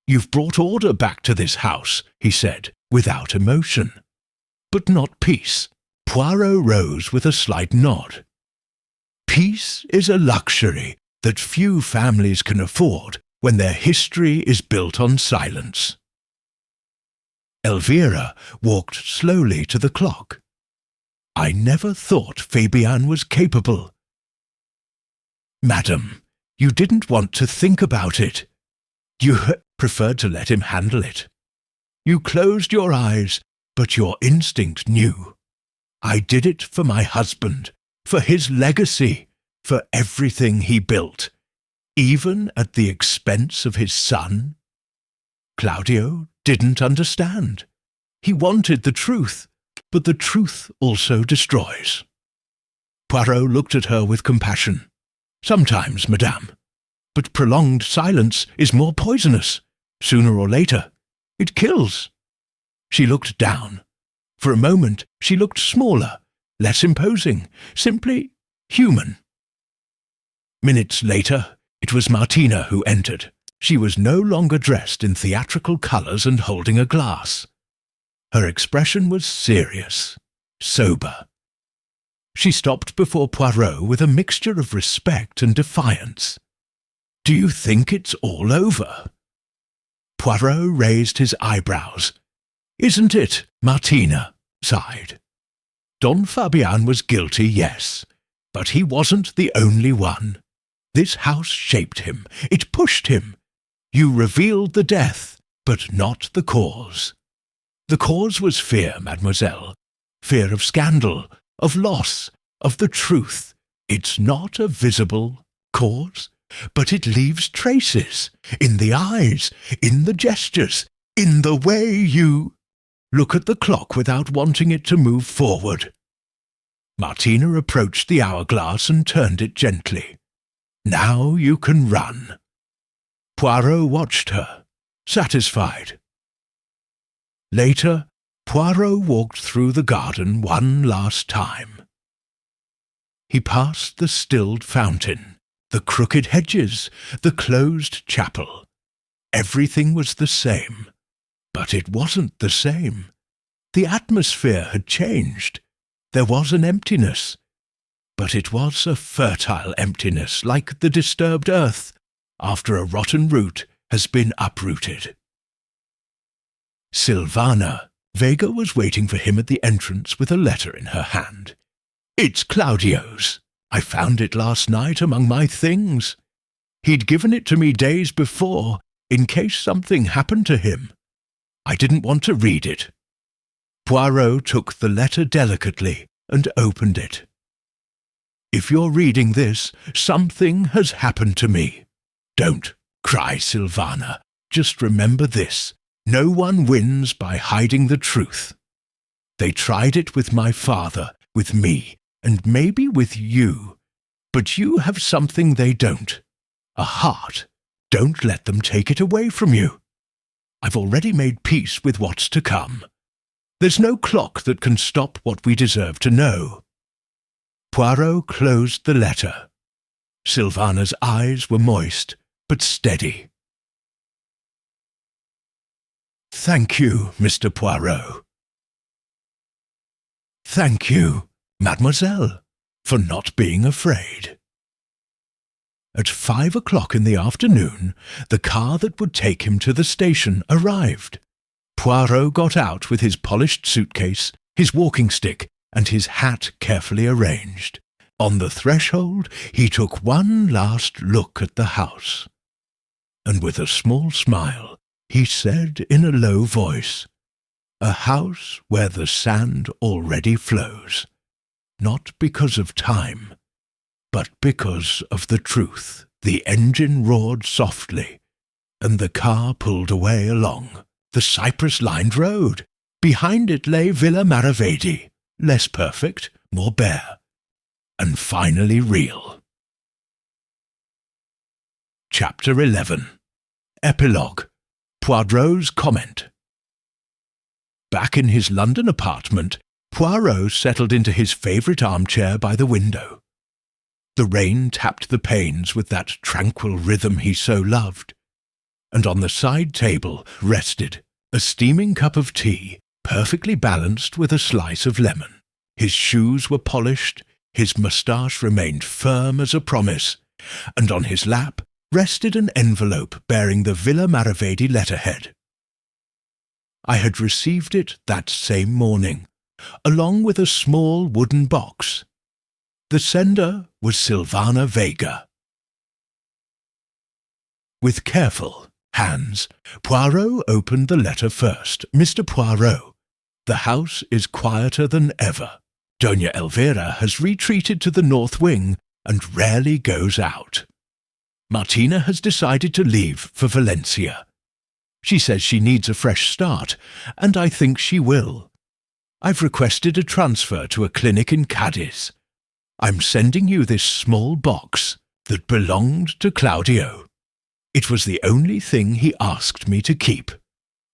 A: "You've brought order back to this house," he said, without emotion. "But not peace." Poirot rose with a slight nod. Peace is a luxury that few families can afford when their history is built on silence. Elvira walked slowly to the clock. "I never thought Fabian was capable." "Madam, you didn't want to think about it. You preferred to let him handle it. You closed your eyes, but your instinct knew. I did it for my husband, for his legacy, for everything he built, even at the expense of his son." Claudio didn't understand. He wanted the truth, but the truth also destroys. Poirot looked at her with compassion. "Sometimes, madame, but prolonged silence is more poisonous. Sooner or later, it kills." She looked down. For a moment, she looked smaller, less imposing, simply human. Minutes later, it was Martina who entered. She was no longer dressed in theatrical colours and holding a glass. Her expression was serious, sober. She stopped before Poirot with a mixture of respect and defiance. "Do you think it's all over?" Poirot raised his eyebrows. "Isn't it?" Martina sighed. Don Fabian was guilty, yes, but he wasn't the only one. This house shaped him. It pushed him. You revealed the death, but not the cause. The cause was fear, mademoiselle. Fear of scandal, of loss, of the truth. It's not a visible cause, but it leaves traces in the eyes, in the gestures, in the way you look at the clock without wanting it to move forward. Martina approached the hourglass and turned it gently. "Now you can run." Poirot watched her, satisfied. Later, Poirot walked through the garden one last time. He passed the stilled fountain, the crooked hedges, the closed chapel. Everything was the same, but it wasn't the same. The atmosphere had changed. There was an emptiness, but it was a fertile emptiness, like the disturbed earth after a rotten root has been uprooted. Silvana, Vega was waiting for him at the entrance with a letter in her hand. "It's Claudio's. I found it last night among my things. He'd given it to me days before, in case something happened to him. I didn't want to read it." Poirot took the letter delicately and opened it. "If you're reading this, something has happened to me. Don't cry, Silvana. Just remember this. No one wins by hiding the truth. They tried it with my father, with me, and maybe with you. But you have something they don't. A heart, Don't let them take it away from you. I've already made peace with what's to come. There's no clock that can stop what we deserve to know." Poirot closed the letter. Sylvana's eyes were moist, but steady. "Thank you, Mr. Poirot. Thank you, mademoiselle, for not being afraid." At 5 o'clock in the afternoon, the car that would take him to the station arrived. Poirot got out with his polished suitcase, his walking stick, and his hat carefully arranged. On the threshold, he took one last look at the house. And with a small smile, he said in a low voice, "A house where the sand already flows, not because of time, but because of the truth." The engine roared softly, and the car pulled away along the cypress-lined road. Behind it lay Villa Maravedi, less perfect, more bare, and finally real. Chapter 11. Epilogue. Poirot's comment. Back in his London apartment, Poirot settled into his favourite armchair by the window. The rain tapped the panes with that tranquil rhythm he so loved, and on the side table rested a steaming cup of tea, perfectly balanced with a slice of lemon. His shoes were polished, his moustache remained firm as a promise, and on his lap rested an envelope bearing the Villa Maravedi letterhead. I had received it that same morning, along with a small wooden box. The sender was Sylvana Vega. With careful hands, Poirot opened the letter first. "Mr. Poirot, the house is quieter than ever. Doña Elvira has retreated to the north wing and rarely goes out. Martina has decided to leave for Valencia. She says she needs a fresh start, and I think she will. I've requested a transfer to a clinic in Cadiz. I'm sending you this small box that belonged to Claudio. It was the only thing he asked me to keep.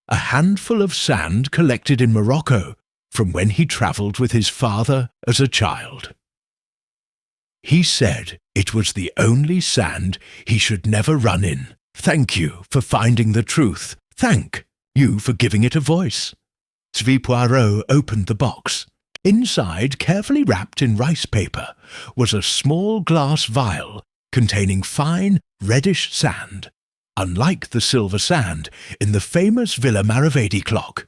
A: A handful of sand collected in Morocco from when he travelled with his father as a child. He said it was the only sand he should never run in. Thank you for finding the truth. Thank you for giving it a voice." Svi Poirot opened the box. Inside, carefully wrapped in rice paper, was a small glass vial containing fine, reddish sand, unlike the silver sand in the famous Villa Maravedi clock.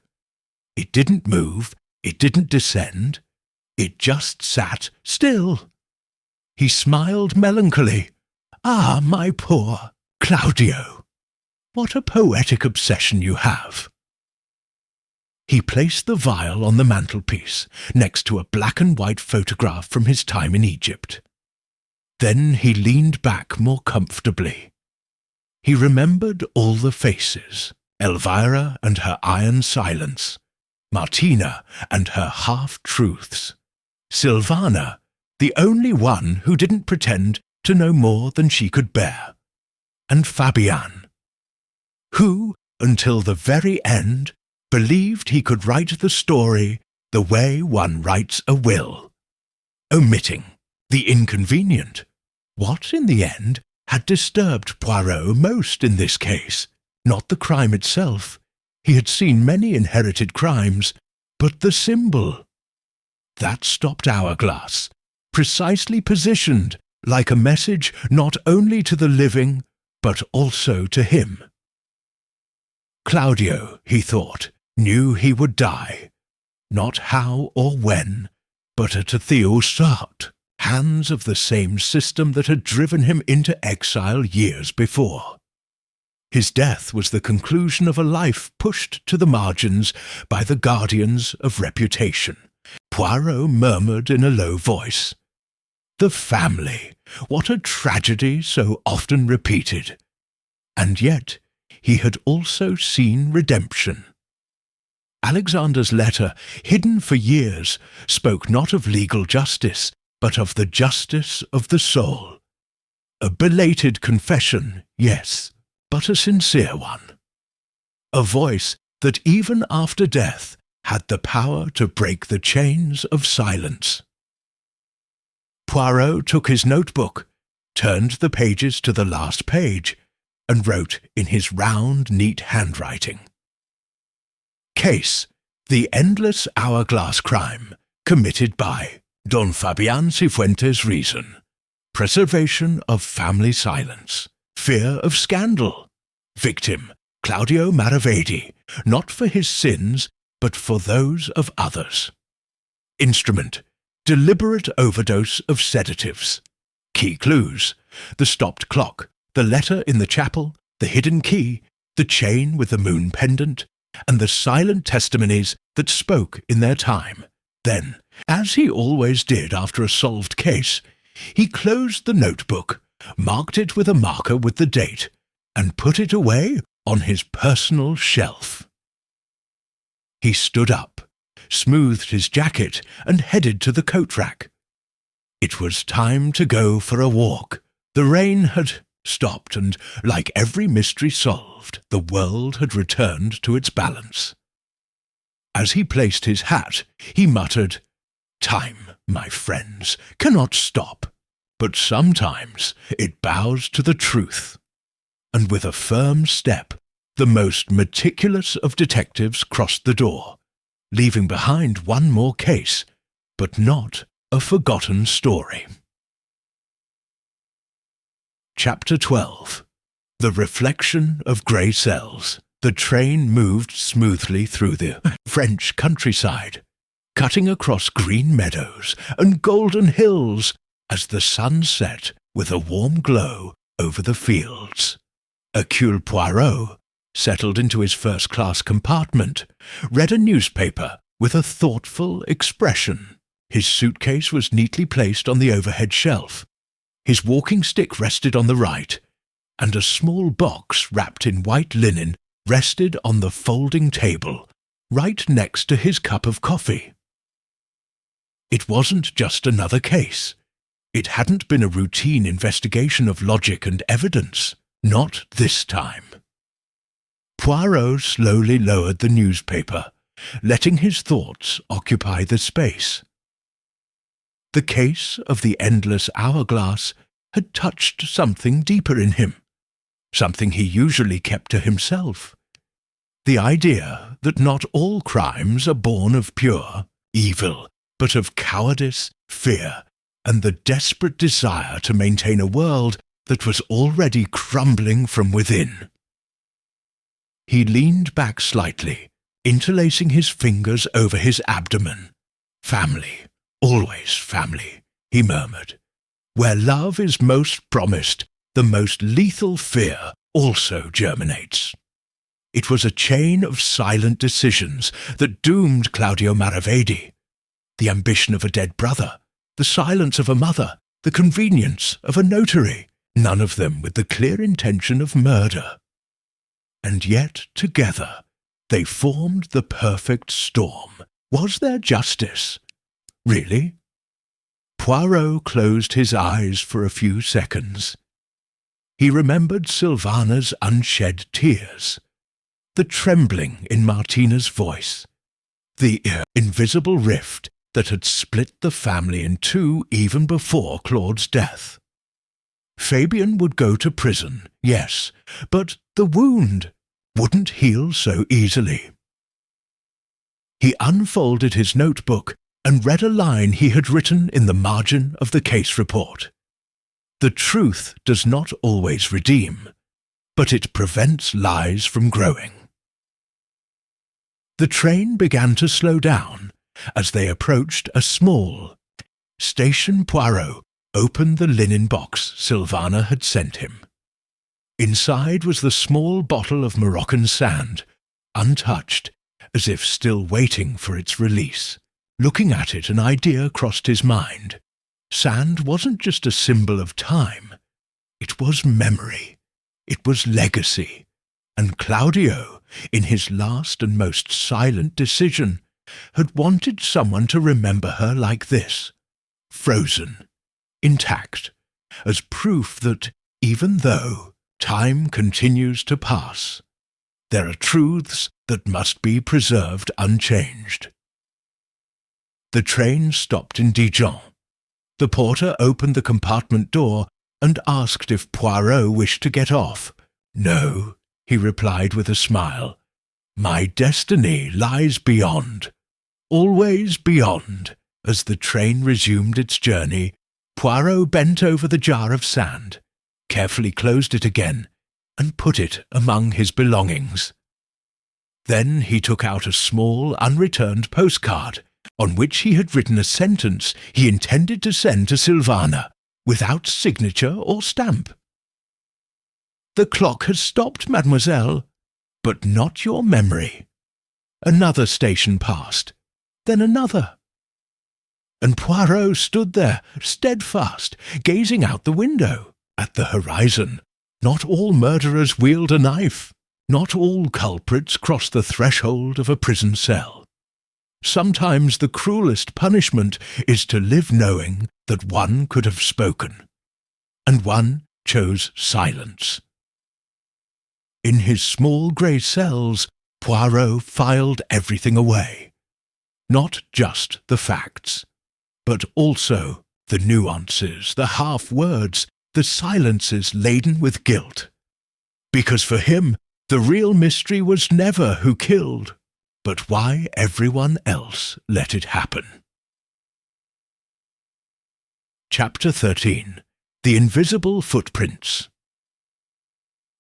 A: It didn't move, it didn't descend, it just sat still. He smiled melancholy. "Ah, my poor Claudio, what a poetic obsession you have." He placed the vial on the mantelpiece, next to a black-and-white photograph from his time in Egypt. Then he leaned back more comfortably. He remembered all the faces, Elvira and her iron silence, Martina and her half-truths, Sylvana, the only one who didn't pretend to know more than she could bear, and Fabian, who, until the very end, believed he could write the story the way one writes a will, omitting the inconvenient. What, in the end, had disturbed Poirot most in this case? Not the crime itself. He had seen many inherited crimes, but the symbol. That stopped Hourglass, precisely positioned like a message not only to the living, but also to him. Claudio, he thought, knew he would die, not how or when, but at a Theosart, hands of the same system that had driven him into exile years before. His death was the conclusion of a life pushed to the margins by the guardians of reputation. Poirot murmured in a low voice, "The family, what a tragedy so often repeated!" And yet he had also seen redemption. Alexander's letter, hidden for years, spoke not of legal justice, but of the justice of the soul. A belated confession, yes, but a sincere one. A voice that even after death had the power to break the chains of silence. Poirot took his notebook, turned the pages to the last page, and wrote in his round, neat handwriting. Case: the endless hourglass crime committed by Don Fabian Cifuentes Reason. Preservation of family silence. Fear of scandal. Victim: Claudio Maravedi, not for his sins, but for those of others. Instrument: deliberate overdose of sedatives. Key clues: the stopped clock, the letter in the chapel, the hidden key, the chain with the moon pendant, and the silent testimonies that spoke in their time. Then, as he always did after a solved case, he closed the notebook, marked it with a marker with the date, and put it away on his personal shelf. He stood up, smoothed his jacket, and headed to the coat rack. It was time to go for a walk. The rain had stopped, and, like every mystery solved, the world had returned to its balance. As he placed his hat, he muttered, "Time, my friends, cannot stop, but sometimes it bows to the truth." And with a firm step, the most meticulous of detectives crossed the door, leaving behind one more case, but not a forgotten story. Chapter 12. The Reflection of Grey Cells. The train moved smoothly through the French countryside, cutting across green meadows and golden hills as the sun set with a warm glow over the fields. Hercule Poirot, settled into his first-class compartment, read a newspaper with a thoughtful expression. His suitcase was neatly placed on the overhead shelf. His walking stick rested on the right, and a small box wrapped in white linen rested on the folding table, right next to his cup of coffee. It wasn't just another case. It hadn't been a routine investigation of logic and evidence. Not this time. Poirot slowly lowered the newspaper, letting his thoughts occupy the space. The case of the endless hourglass had touched something deeper in him, something he usually kept to himself. The idea that not all crimes are born of pure evil, but of cowardice, fear, and the desperate desire to maintain a world that was already crumbling from within. He leaned back slightly, interlacing his fingers over his abdomen. "Family, always family," he murmured. "Where love is most promised, the most lethal fear also germinates." It was a chain of silent decisions that doomed Claudio Maravedi. The ambition of a dead brother, the silence of a mother, the convenience of a notary, none of them with the clear intention of murder. And yet, together, they formed the perfect storm. Was there justice? Really? Poirot closed his eyes for a few seconds. He remembered Sylvana's unshed tears, the trembling in Martina's voice, the invisible rift that had split the family in two even before Claude's death. Fabian would go to prison, yes, but the wound wouldn't heal so easily. He unfolded his notebook and read a line he had written in the margin of the case report. "The truth does not always redeem, but it prevents lies from growing." The train began to slow down as they approached a small station. Poirot opened the linen box Sylvana had sent him. Inside was the small bottle of Moroccan sand, untouched, as if still waiting for its release. Looking at it, an idea crossed his mind. Sand wasn't just a symbol of time. It was memory. It was legacy. And Claudio, in his last and most silent decision, had wanted someone to remember her like this, frozen, intact, as proof that, even though Time continues to pass. There are truths that must be preserved unchanged. The train stopped in Dijon. The porter opened the compartment door and asked if Poirot wished to get off. "No," he replied with a smile. "My destiny lies beyond, always beyond." As the train resumed its journey, Poirot bent over the jar of sand, carefully closed it again, and put it among his belongings. Then he took out a small, unreturned postcard, on which he had written a sentence he intended to send to Sylvana, without signature or stamp. "The clock has stopped, mademoiselle, but not your memory." Another station passed, then another. And Poirot stood there, steadfast, gazing out the window, at the horizon. Not all murderers wield a knife. Not all culprits cross the threshold of a prison cell. Sometimes the cruelest punishment is to live knowing that one could have spoken, and one chose silence. In his small grey cells, Poirot filed everything away. Not just the facts, but also the nuances, the half-words, the silences laden with guilt. Because for him, the real mystery was never who killed, but why everyone else let it happen. Chapter 13. The Invisible Footprints.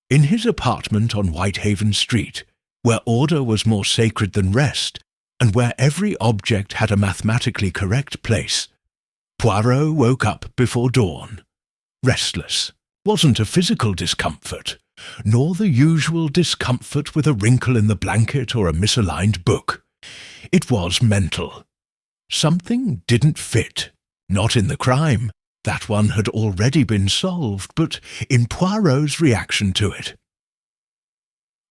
A: In his apartment on Whitehaven Street, where order was more sacred than rest, and where every object had a mathematically correct place, Poirot woke up before dawn. Restless wasn't a physical discomfort, nor the usual discomfort with a wrinkle in the blanket or a misaligned book. It was mental. Something didn't fit, not in the crime. That one had already been solved, but in Poirot's reaction to it.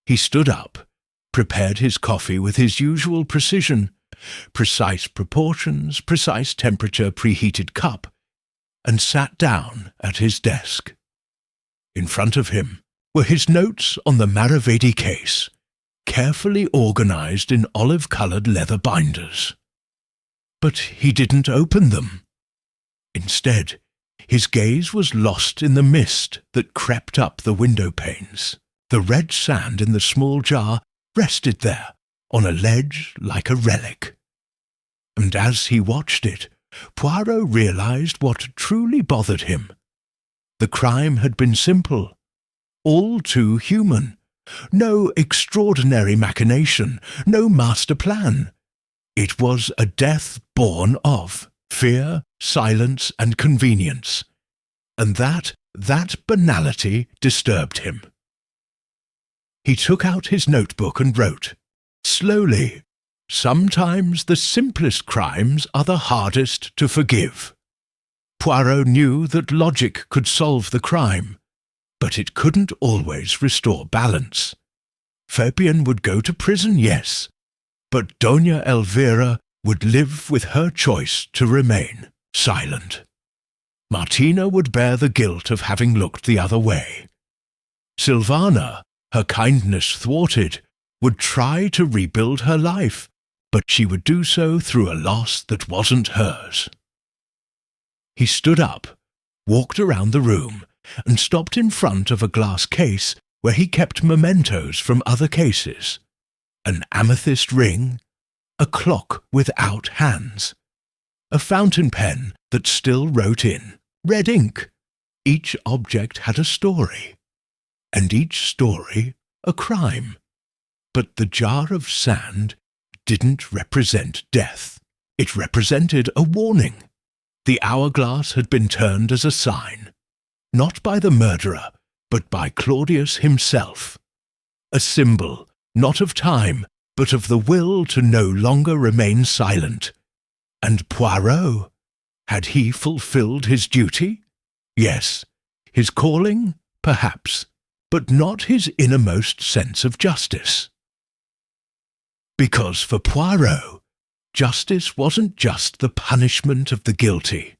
A: He stood up, prepared his coffee with his usual precision, precise proportions, precise temperature, preheated cup, and sat down at his desk. In front of him were his notes on the Maravedi case, carefully organized in olive-colored leather binders. But he didn't open them. Instead, his gaze was lost in the mist that crept up the window panes. The red sand in the small jar rested there, on a ledge like a relic. And as he watched it, Poirot realized what truly bothered him. The crime had been simple, all too human. No extraordinary machination, no master plan. It was a death born of fear, silence, and convenience. And that banality disturbed him. He took out his notebook and wrote, slowly, "Sometimes the simplest crimes are the hardest to forgive." Poirot knew that logic could solve the crime, but it couldn't always restore balance. Fabian would go to prison, yes, but Doña Elvira would live with her choice to remain silent. Martina would bear the guilt of having looked the other way. Sylvana, her kindness thwarted, would try to rebuild her life, but she would do so through a loss that wasn't hers. He stood up, walked around the room, and stopped in front of a glass case where he kept mementos from other cases. An amethyst ring, a clock without hands, a fountain pen that still wrote in red ink. Each object had a story, and each story a crime. But the jar of sand didn't represent death. It represented a warning. The hourglass had been turned as a sign, not by the murderer, but by Claudius himself. A symbol, not of time, but of the will to no longer remain silent. And Poirot, had he fulfilled his duty? Yes. His calling? Perhaps. But not his innermost sense of justice. Because for Poirot, justice wasn't just the punishment of the guilty.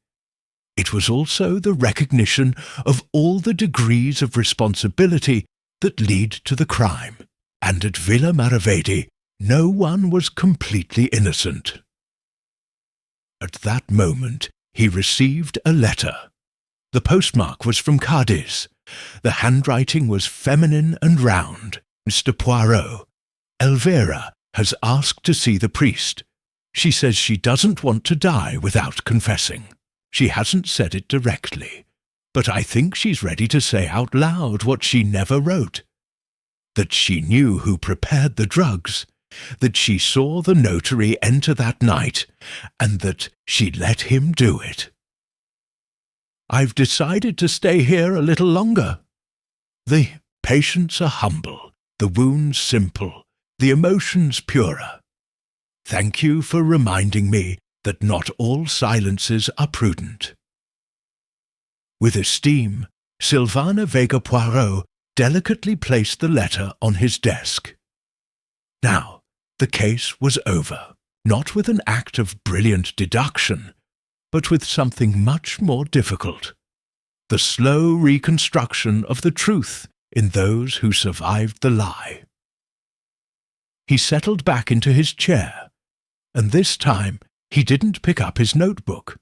A: It was also the recognition of all the degrees of responsibility that lead to the crime, and at Villa Maravedi no one was completely innocent. At that moment he received a letter. The postmark was from Cadiz. The handwriting was feminine and round. Mr. Poirot, Elvira has asked to see the priest. She says she doesn't want to die without confessing. She hasn't said it directly, but I think she's ready to say out loud what she never wrote. That she knew who prepared the drugs, that she saw the notary enter that night, and that she let him do it. I've decided to stay here a little longer. The patients are humble, the wounds simple, the emotions purer. Thank you for reminding me that not all silences are prudent. With esteem, Silvana Vega Poirot delicately placed the letter on his desk. Now, the case was over, not with an act of brilliant deduction, but with something much more difficult: the slow reconstruction of the truth in those who survived the lie. He settled back into his chair, and this time he didn't pick up his notebook.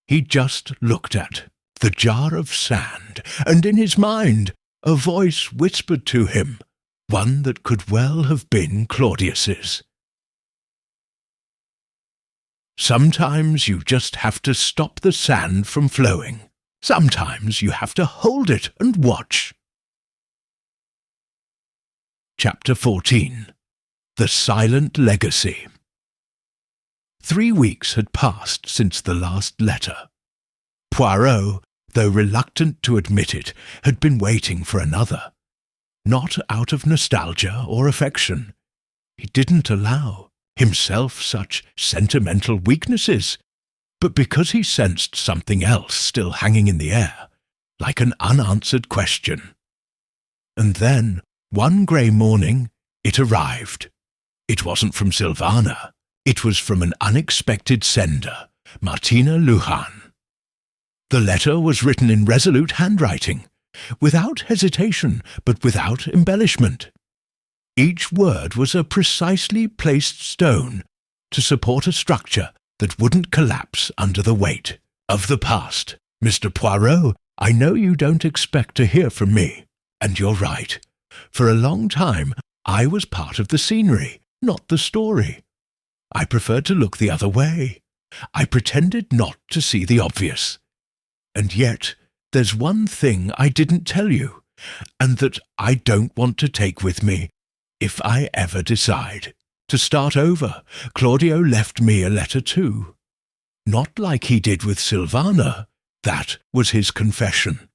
A: He just looked at the jar of sand, and in his mind a voice whispered to him, one that could well have been Claudius's. Sometimes you just have to stop the sand from flowing. Sometimes you have to hold it and watch. Chapter 14. The Silent Legacy. 3 weeks had passed since the last letter. Poirot, though reluctant to admit it, had been waiting for another. Not out of nostalgia or affection. He didn't allow himself such sentimental weaknesses, but because he sensed something else still hanging in the air, like an unanswered question. And then, one grey morning, it arrived. It wasn't from Silvana. It was from an unexpected sender, Martina Lujan. The letter was written in resolute handwriting, without hesitation but without embellishment. Each word was a precisely placed stone to support a structure that wouldn't collapse under the weight of the past. Mr. Poirot, I know you don't expect to hear from me, and you're right. For a long time I was part of the scenery, not the story. I preferred to look the other way. I pretended not to see the obvious. And yet, there's one thing I didn't tell you, and that I don't want to take with me if I ever decide to start over. Claudio left me a letter too. Not like he did with Silvana. That was his confession.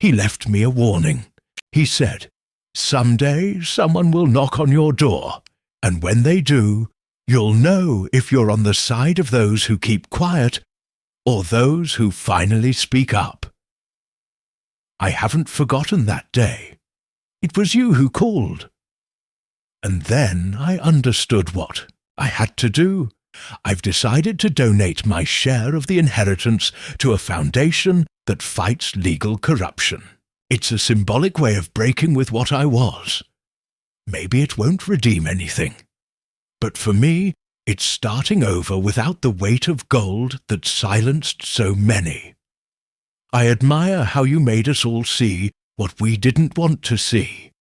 A: He left me a warning. He said, "Someday someone will knock on your door, and when they do, you'll know if you're on the side of those who keep quiet or those who finally speak up." I haven't forgotten that day. It was you who called. And then I understood what I had to do. I've decided to donate my share of the inheritance to a foundation that fights legal corruption. It's a symbolic way of breaking with what I was. Maybe it won't redeem anything. But for me, it's starting over without the weight of gold that silenced so many. I admire how you made us all see what we didn't want to see.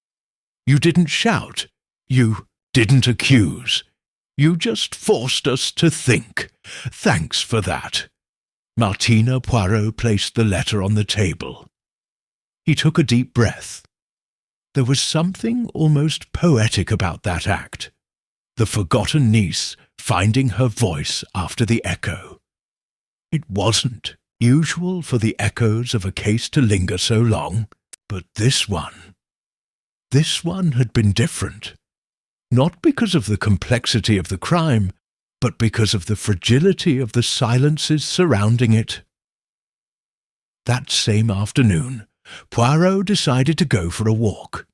A: You didn't shout. You didn't accuse. You just forced us to think. Thanks for that. Martina Poirot placed the letter on the table. He took a deep breath. There was something almost poetic about that act. The forgotten niece finding her voice after the echo. It wasn't usual for the echoes of a case to linger so long, but this one had been different. Not because of the complexity of the crime, but because of the fragility of the silences surrounding it. That same afternoon, Poirot decided to go for a walk.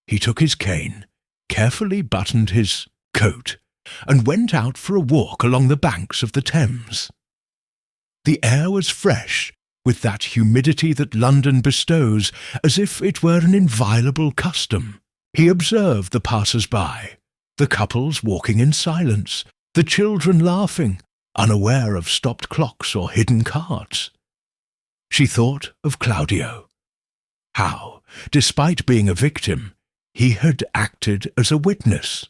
A: He took his cane, carefully buttoned his coat, and went out for a walk along the banks of the Thames. The air was fresh, with that humidity that London bestows, as if it were an inviolable custom. He observed the passers-by, the couples walking in silence, the children laughing, unaware of stopped clocks or hidden carts. She thought of Claudio. How, despite being a victim, he had acted as a witness.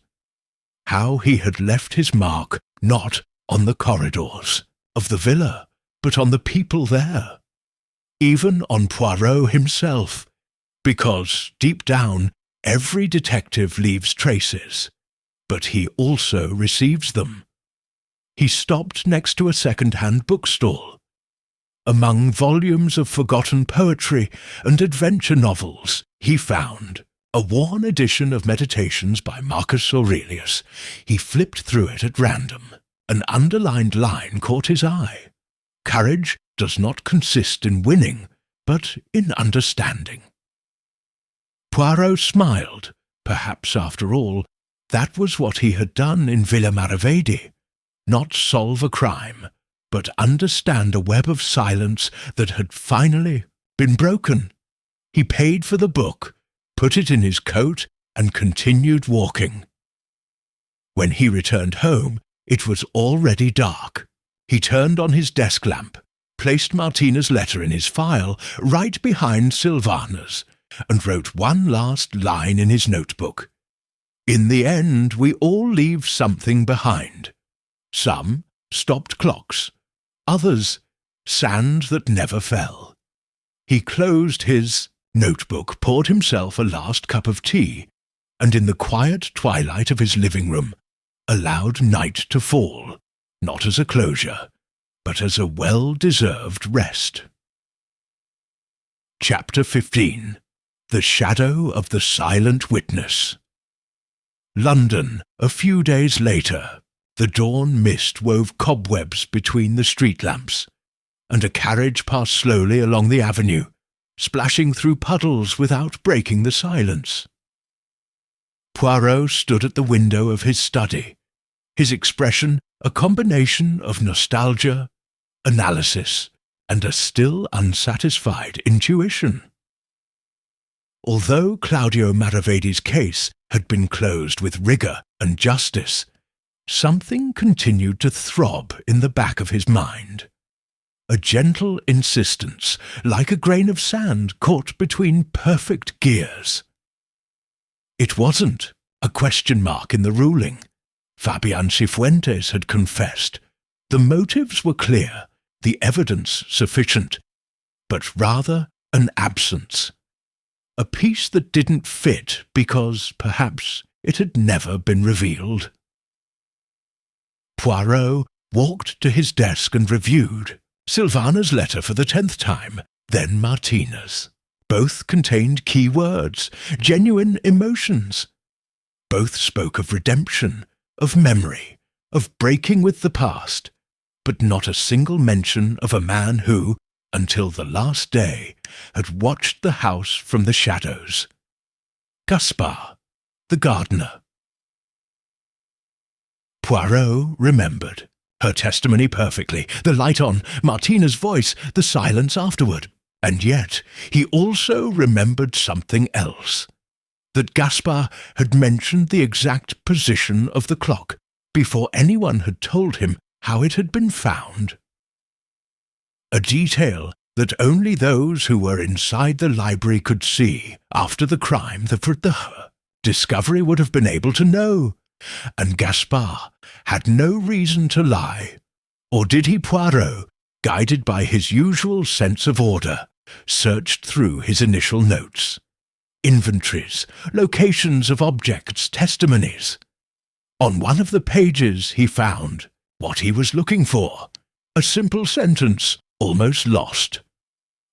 A: How he had left his mark not on the corridors of the villa, but on the people there. Even on Poirot himself, because, deep down, every detective leaves traces, but he also receives them. He stopped next to a second-hand bookstall. Among volumes of forgotten poetry and adventure novels, he found a worn edition of Meditations by Marcus Aurelius. He flipped through it at random. An underlined line caught his eye. Courage does not consist in winning, but in understanding. Poirot smiled. Perhaps, after all, that was what he had done in Villa Maravedi. Not solve a crime, but understand a web of silence that had finally been broken. He paid for the book, put it in his coat, and continued walking. When he returned home, it was already dark. He turned on his desk lamp, placed Martina's letter in his file, right behind Silvana's, and wrote one last line in his notebook. In the end, we all leave something behind. Some stopped clocks, others sand that never fell. He closed his notebook, poured himself a last cup of tea, and in the quiet twilight of his living room allowed night to fall, not as a closure, but as a well-deserved rest. Chapter 15. The Shadow of the Silent Witness. London, a few days later. The dawn mist wove cobwebs between the street lamps, and a carriage passed slowly along the avenue, splashing through puddles without breaking the silence. Poirot stood at the window of his study, his expression a combination of nostalgia, analysis, and a still unsatisfied intuition. Although Claudio Maravedi's case had been closed with rigour and justice, something continued to throb in the back of his mind. A gentle insistence, like a grain of sand caught between perfect gears. It wasn't a question mark in the ruling. Fabian Cifuentes had confessed. The motives were clear, the evidence sufficient, but rather an absence. A piece that didn't fit because, perhaps, it had never been revealed. Poirot walked to his desk and reviewed Silvana's letter for the 10th time, then Martina's. Both contained key words, genuine emotions. Both spoke of redemption, of memory, of breaking with the past, but not a single mention of a man who, until the last day, had watched the house from the shadows. Gaspard, the gardener. Poirot remembered. Her testimony perfectly, the light on, Martina's voice, the silence afterward. And yet he also remembered something else. That Gaspard had mentioned the exact position of the clock before anyone had told him how it had been found. A detail that only those who were inside the library could see after the crime, the discovery would have been able to know. And Gaspard had no reason to lie. Or did he, Poirot, guided by his usual sense of order, searched through his initial notes? Inventories, locations of objects, testimonies. On one of the pages he found what he was looking for. A simple sentence, almost lost.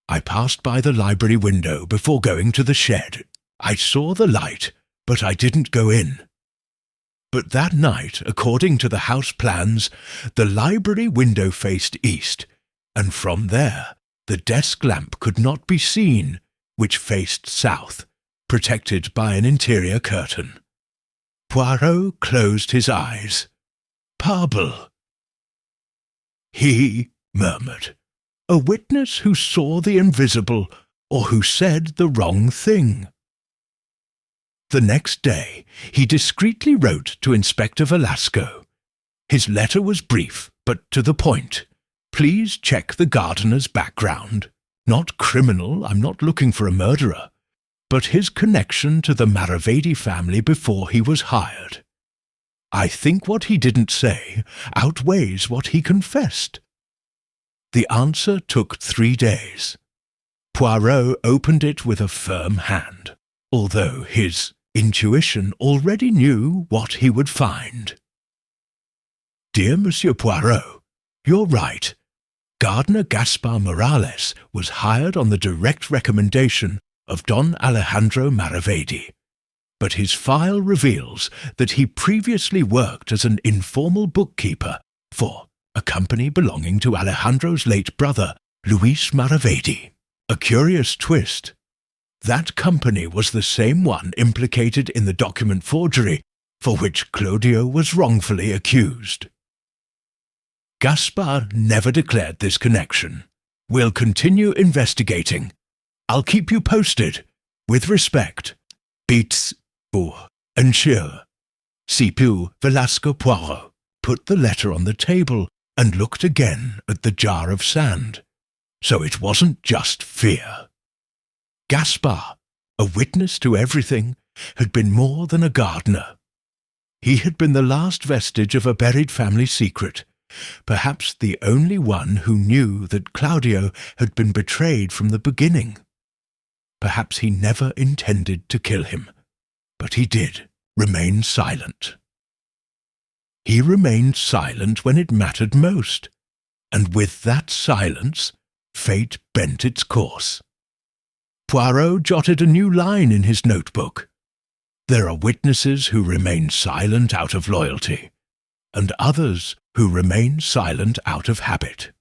A: I passed by the library window before going to the shed. I saw the light, but I didn't go in. But that night, according to the house plans, the library window faced east, and from there the desk lamp could not be seen, which faced south, protected by an interior curtain. Poirot closed his eyes. Parble. He murmured. A witness who saw the invisible or who said the wrong thing. The next day, he discreetly wrote to Inspector Velasco. His letter was brief, but to the point. Please check the gardener's background. Not criminal, I'm not looking for a murderer, but his connection to the Maravedi family before he was hired. I think what he didn't say outweighs what he confessed. The answer took 3 days. Poirot opened it with a firm hand, although his intuition already knew what he would find. Dear Monsieur Poirot, you're right. Gardener Gaspar Morales was hired on the direct recommendation of Don Alejandro Maravedi, but his file reveals that he previously worked as an informal bookkeeper for a company belonging to Alejandro's late brother, Luis Maravedi. A curious twist. That company was the same one implicated in the document forgery for which Claudio was wrongfully accused. Gaspar never declared this connection. We'll continue investigating. I'll keep you posted. With respect, Beats, Bourg, and Chill. Cipu Velasco Poirot put the letter on the table and looked again at the jar of sand. So it wasn't just fear. Gaspar, a witness to everything, had been more than a gardener. He had been the last vestige of a buried family secret, perhaps the only one who knew that Claudio had been betrayed from the beginning. Perhaps he never intended to kill him, but he did remain silent. He remained silent when it mattered most, and with that silence, fate bent its course. Poirot jotted a new line in his notebook. There are witnesses who remain silent out of loyalty, and others who remain silent out of habit.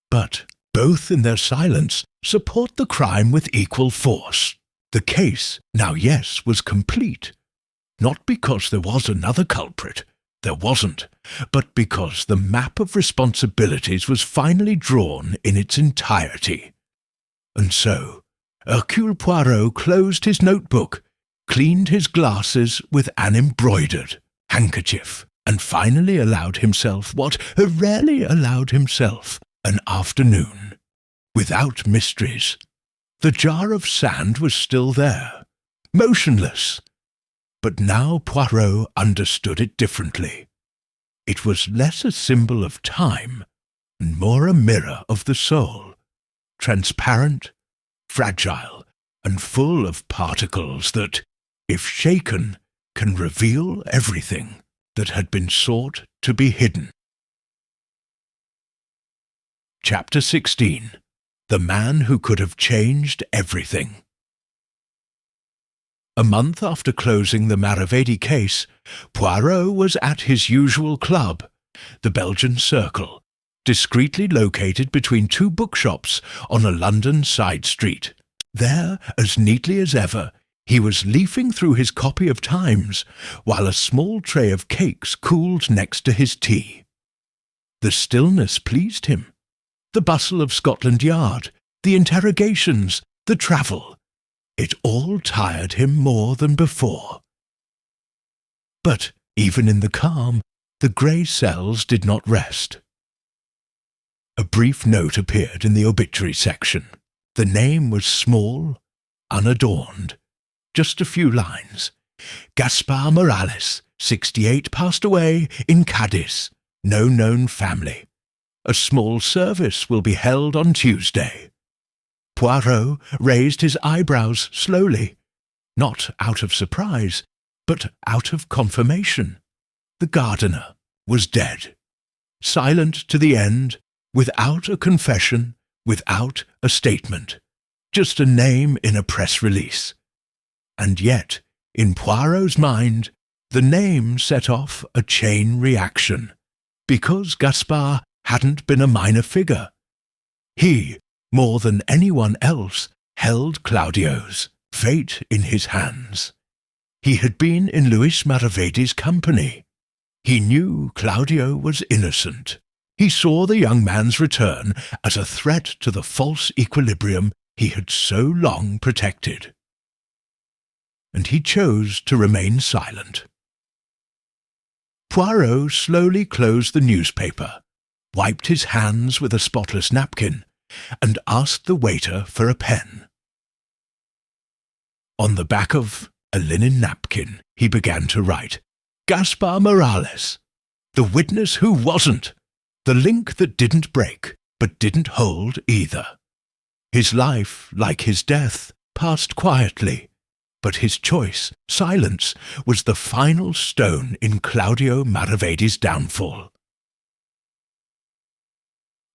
A: But both in their silence support the crime with equal force. The case, now yes, was complete. Not because there was another culprit, there wasn't, but because the map of responsibilities was finally drawn in its entirety. And so, Hercule Poirot closed his notebook, cleaned his glasses with an embroidered handkerchief, and finally allowed himself what he rarely allowed himself, an afternoon, without mysteries. The jar of sand was still there, motionless. But now Poirot understood it differently. It was less a symbol of time, and more a mirror of the soul, transparent, fragile, and full of particles that, if shaken, can reveal everything that had been sought to be hidden. Chapter 16. The Man Who Could Have Changed Everything. A month after closing the Maravedi case, Poirot was at his usual club, the Belgian Circle, discreetly located between two bookshops on a London side street. There, as neatly as ever, he was leafing through his copy of Times, while a small tray of cakes cooled next to his tea. The stillness pleased him. The bustle of Scotland Yard, the interrogations, the travel. It all tired him more than before. But even in the calm, the grey cells did not rest. A brief note appeared in the obituary section. The name was small, unadorned. Just a few lines. Gaspar Morales, 68, passed away in Cadiz. No known family. A small service will be held on Tuesday. Poirot raised his eyebrows slowly, not out of surprise, but out of confirmation. The gardener was dead. Silent to the end, without a confession, without a statement. Just a name in a press release. And yet, in Poirot's mind, the name set off a chain reaction, because Gaspar hadn't been a minor figure. He, more than anyone else, held Claudio's fate in his hands. He had been in Luis Maravedi's company. He knew Claudio was innocent, He saw the young man's return as a threat to the false equilibrium he had so long protected. And he chose to remain silent. Poirot slowly closed the newspaper, wiped his hands with a spotless napkin, and asked the waiter for a pen. On the back of a linen napkin, he began to write, "Gaspar Morales, the witness who wasn't, the link that didn't break, but didn't hold either. His life, like his death, passed quietly, but his choice, silence, was the final stone in Claudio Maravedi's downfall."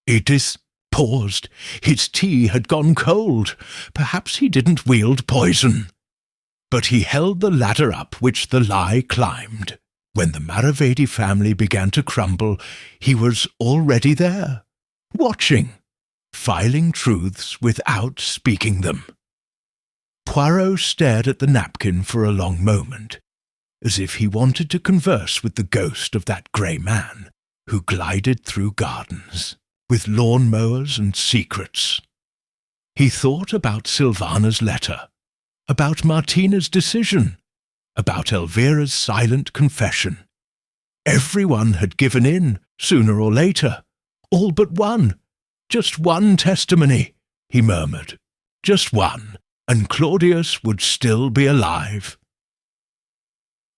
A: Edith paused. His tea had gone cold. Perhaps he didn't wield poison. But he held the ladder up which the lie climbed. When the Maravedi family began to crumble, he was already there, watching, filing truths without speaking them. Poirot stared at the napkin for a long moment, as if he wanted to converse with the ghost of that grey man who glided through gardens, with lawn-mowers and secrets. He thought about Sylvana's letter, about Martina's decision, about Elvira's silent confession. Everyone had given in, sooner or later. All but one. Just one testimony, he murmured. Just one, and Claudius would still be alive.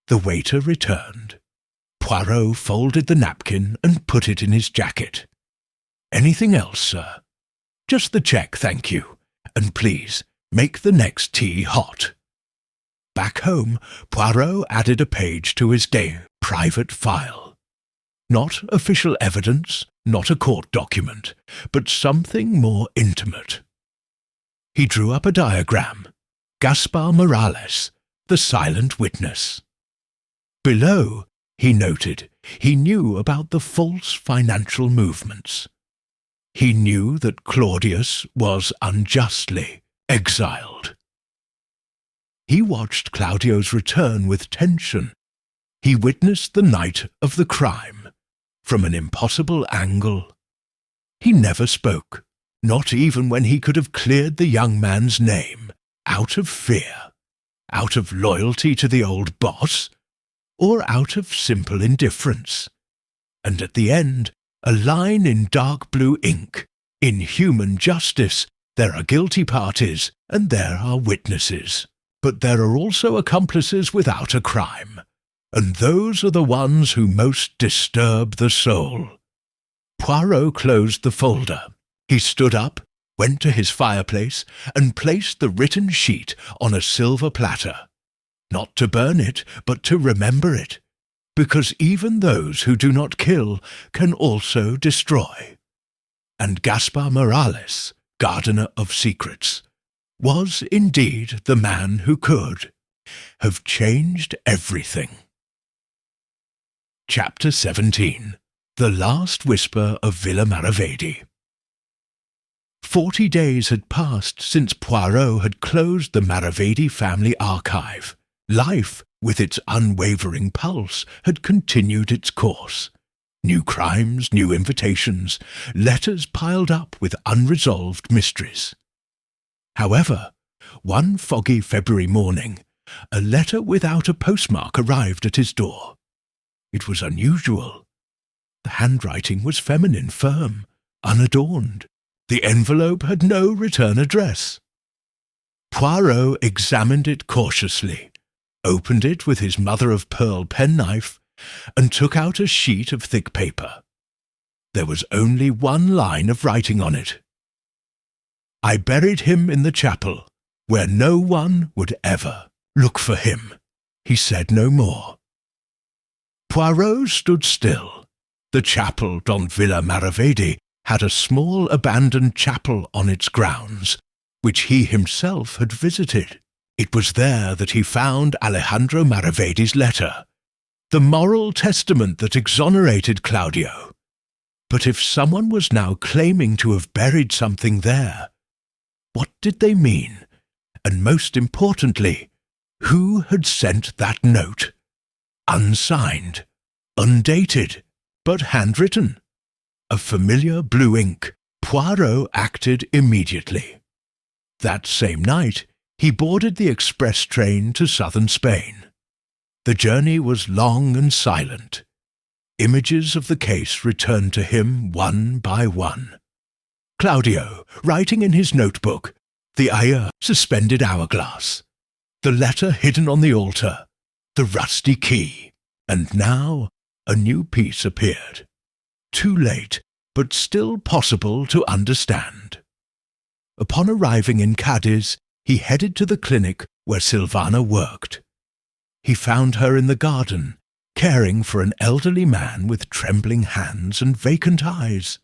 A: The waiter returned. Poirot folded the napkin and put it in his jacket. "Anything else, sir?" "Just the cheque, thank you. And please, make the next tea hot." Back home, Poirot added a page to his private file. Not official evidence, not a court document, but something more intimate. He drew up a diagram. Gaspar Morales, the silent witness. Below, he noted, he knew about the false financial movements. He knew that Claudius was unjustly exiled. He watched Claudio's return with tension. He witnessed the night of the crime, from an impossible angle. He never spoke, not even when he could have cleared the young man's name, out of fear, out of loyalty to the old boss, or out of simple indifference. And at the end, a line in dark blue ink, "In human justice, there are guilty parties and there are witnesses. But there are also accomplices without a crime, and those are the ones who most disturb the soul." Poirot closed the folder. He stood up, went to his fireplace, and placed the written sheet on a silver platter. Not to burn it, but to remember it, because even those who do not kill can also destroy. And Gaspar Morales, gardener of secrets, was indeed the man who could have changed everything. Chapter 17. The Last Whisper of Villa Maravedi. 40 days had passed since Poirot had closed the Maravedi family archive. Life, with its unwavering pulse, had continued its course. New crimes, new invitations, letters piled up with unresolved mysteries. However, one foggy February morning, a letter without a postmark arrived at his door. It was unusual. The handwriting was feminine, firm, unadorned. The envelope had no return address. Poirot examined it cautiously, opened it with his mother-of-pearl penknife, and took out a sheet of thick paper. There was only one line of writing on it. "I buried him in the chapel, where no one would ever look for him." He said no more. Poirot stood still. The chapel on Villa Maravedi had a small abandoned chapel on its grounds, which he himself had visited. It was there that he found Alejandro Maravedi's letter, the moral testament that exonerated Claudio. But if someone was now claiming to have buried something there, what did they mean? And most importantly, who had sent that note? Unsigned, undated, but handwritten. of familiar blue ink, Poirot acted immediately. That same night, he boarded the express train to southern Spain. The journey was long and silent. Images of the case returned to him one by one. Claudio, writing in his notebook, the ayah suspended hourglass, the letter hidden on the altar, the rusty key, and now a new piece appeared. Too late, but still possible to understand. Upon arriving in Cadiz, he headed to the clinic where Silvana worked. He found her in the garden, caring for an elderly man with trembling hands and vacant eyes.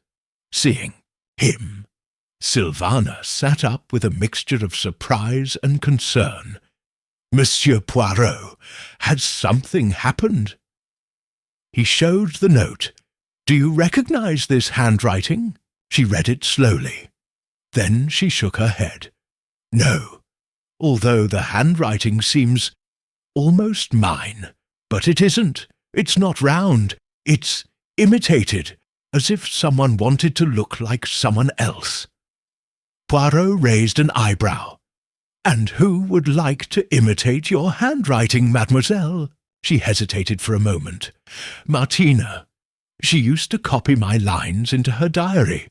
A: Seeing him, Silvana sat up with a mixture of surprise and concern. Monsieur Poirot, had something happened? He showed the note. "Do you recognize this handwriting?" She read it slowly. Then she shook her head. "No, although the handwriting seems almost mine. But it isn't. It's not round. It's imitated, as if someone wanted to look like someone else." Poirot raised an eyebrow. "And who would like to imitate your handwriting, mademoiselle?" She hesitated for a moment. "Martina. She used to copy my lines into her diary.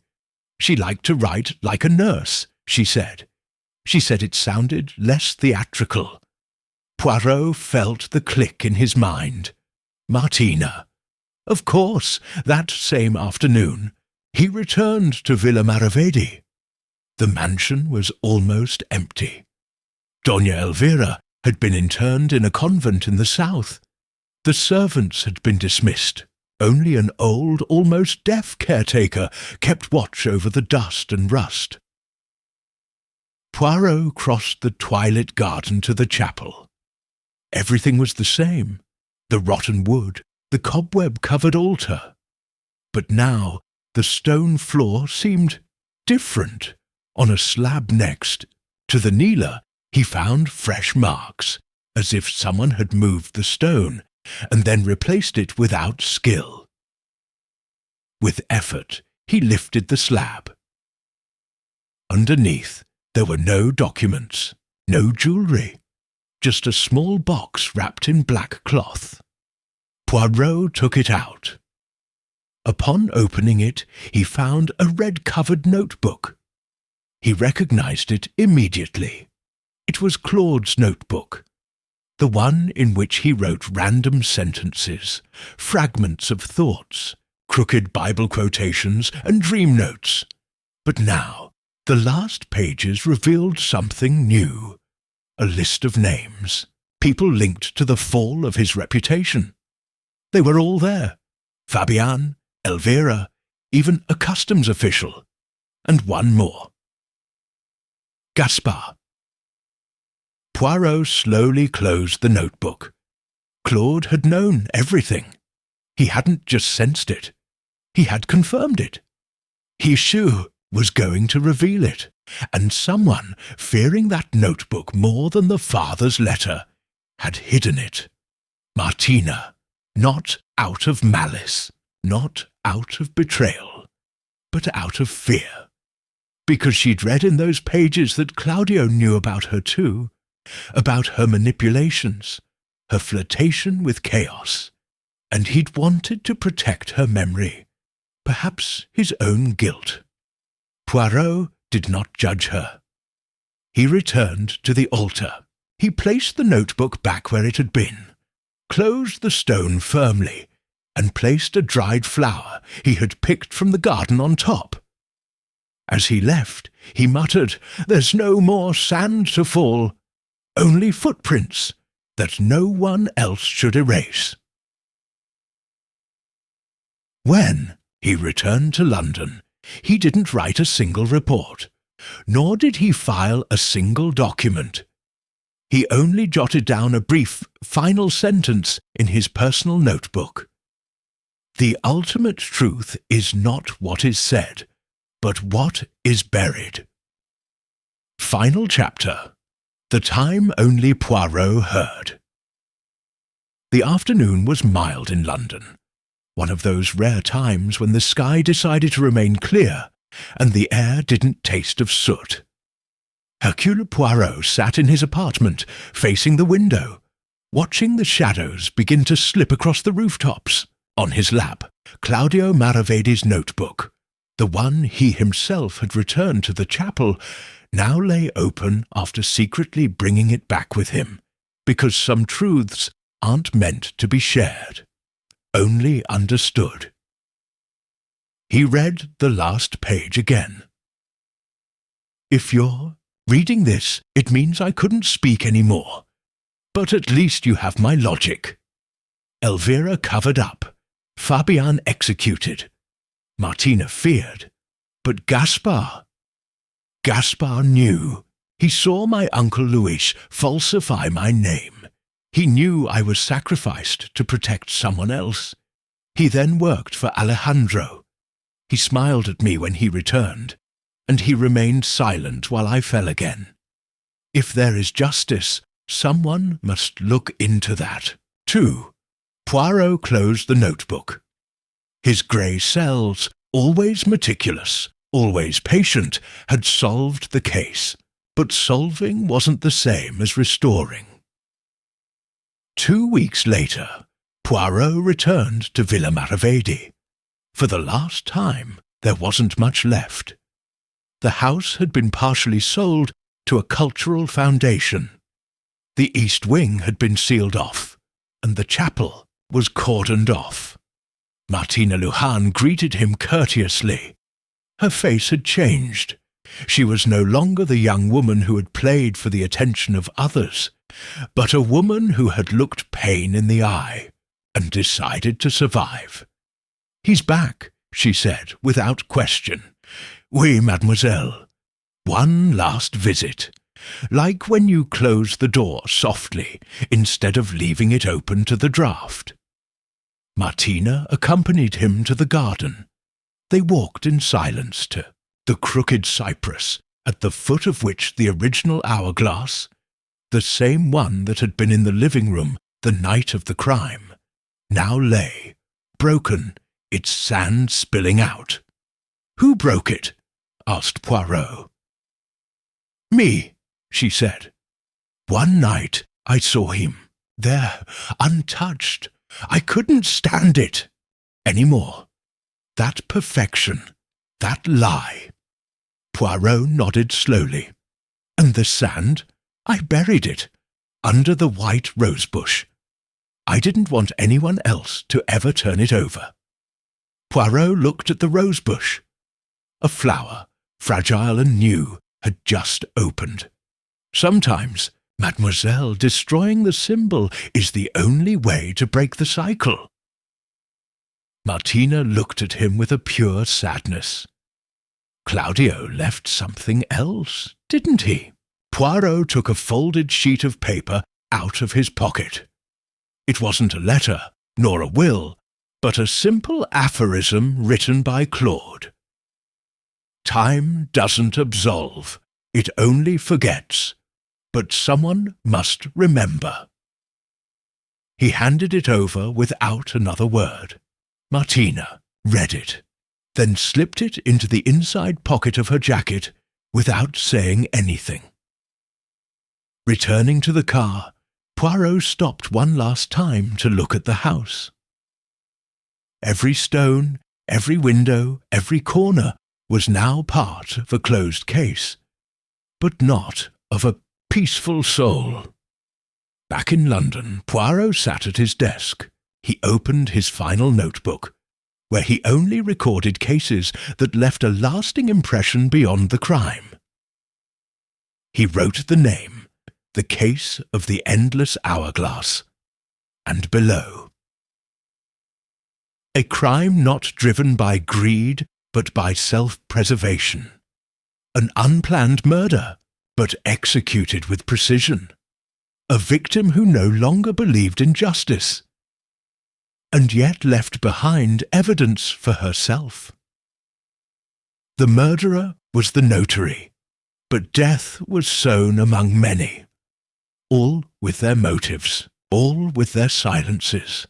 A: She liked to write like a nurse, she said. She said it sounded less theatrical." Poirot felt the click in his mind. Martina. Of course, that same afternoon, he returned to Villa Maravedi. The mansion was almost empty. Doña Elvira had been interned in a convent in the south. The servants had been dismissed. Only an old, almost deaf caretaker kept watch over the dust and rust. Poirot crossed the twilit garden to the chapel. Everything was the same. The rotten wood, the cobweb-covered altar. But now the stone floor seemed different. On a slab next to the kneeler, he found fresh marks, as if someone had moved the stone and then replaced it without skill. With effort, he lifted the slab. Underneath, there were no documents, no jewellery, just a small box wrapped in black cloth. Poirot took it out. Upon opening it, he found a red-covered notebook. He recognized it immediately. It was Claude's notebook, the one in which he wrote random sentences, fragments of thoughts, crooked Bible quotations, and dream notes. But now, the last pages revealed something new. A list of names, people linked to the fall of his reputation. They were all there. Fabian, Elvira, even a customs official. And one more. Gaspard. Poirot slowly closed the notebook. Claude had known everything. He hadn't just sensed it. He had confirmed it. Hichou was going to reveal it, and someone, fearing that notebook more than the father's letter, had hidden it. Martina, not out of malice, not out of betrayal, but out of fear. Because she'd read in those pages that Claudio knew about her too, about her manipulations, her flirtation with chaos, and he'd wanted to protect her memory, perhaps his own guilt. Poirot did not judge her. He returned to the altar. He placed the notebook back where it had been, closed the stone firmly, and placed a dried flower he had picked from the garden on top. As he left, he muttered, "There's no more sand to fall, only footprints that no one else should erase." When he returned to London, he didn't write a single report, nor did he file a single document. He only jotted down a brief, final sentence in his personal notebook. "The ultimate truth is not what is said, but what is buried." Final chapter. The time only Poirot heard. The afternoon was mild in London. one of those rare times when the sky decided to remain clear and the air didn't taste of soot. Hercule Poirot sat in his apartment, facing the window, watching the shadows begin to slip across the rooftops. On his lap, Claudio Maravedi's notebook, the one he himself had returned to the chapel, now lay open after secretly bringing it back with him, because some truths aren't meant to be shared, only understood. He read the last page again. If you're reading this, it means I couldn't speak any more, but at least you have my logic. Elvira covered up, Fabian executed. Martina feared, but Gaspar knew. He saw my Uncle Luis falsify my name. He knew I was sacrificed to protect someone else. He then worked for Alejandro. He smiled at me when he returned, and he remained silent while I fell again. If there is justice, someone must look into that. 2. Poirot closed the notebook. His grey cells, always meticulous, always patient, had solved the case, but solving wasn't the same as restoring. 2 weeks later, Poirot returned to Villa Maravedi. For the last time, there wasn't much left. The house had been partially sold to a cultural foundation. The east wing had been sealed off, and the chapel was cordoned off. Martina Lujan greeted him courteously. Her face had changed. She was no longer the young woman who had played for the attention of others, but a woman who had looked pain in the eye and decided to survive. "He's back," she said, without question. "Oui, mademoiselle. One last visit, like when you close the door softly instead of leaving it open to the draught." Martina accompanied him to the garden. They walked in silence to the crooked cypress, at the foot of which the original hourglass, the same one that had been in the living room the night of the crime, now lay, broken, its sand spilling out. "Who broke it?" asked Poirot. "Me," she said. "One night I saw him, there, untouched. I couldn't stand it any more. That perfection, that lie." Poirot nodded slowly. "And the sand? I buried it, under the white rosebush. I didn't want anyone else to ever turn it over." Poirot looked at the rosebush. A flower, fragile and new, had just opened. Sometimes, mademoiselle, destroying the symbol is the only way to break the cycle. Martina looked at him with a pure sadness. Claudio left something else, didn't he? Poirot took a folded sheet of paper out of his pocket. It wasn't a letter, nor a will, but a simple aphorism written by Claude. "Time doesn't absolve, it only forgets, but someone must remember." He handed it over without another word. Martina read it, then slipped it into the inside pocket of her jacket without saying anything. Returning to the car, Poirot stopped one last time to look at the house. Every stone, every window, every corner was now part of a closed case, but not of a peaceful soul. Back in London, Poirot sat at his desk. He opened his final notebook, where he only recorded cases that left a lasting impression beyond the crime. He wrote the name, "The Case of the Endless Hourglass," and below, "A crime not driven by greed but by self-preservation. An unplanned murder, but executed with precision. A victim who no longer believed in justice, and yet left behind evidence for herself. The murderer was the notary, but death was sown among many, all with their motives, all with their silences,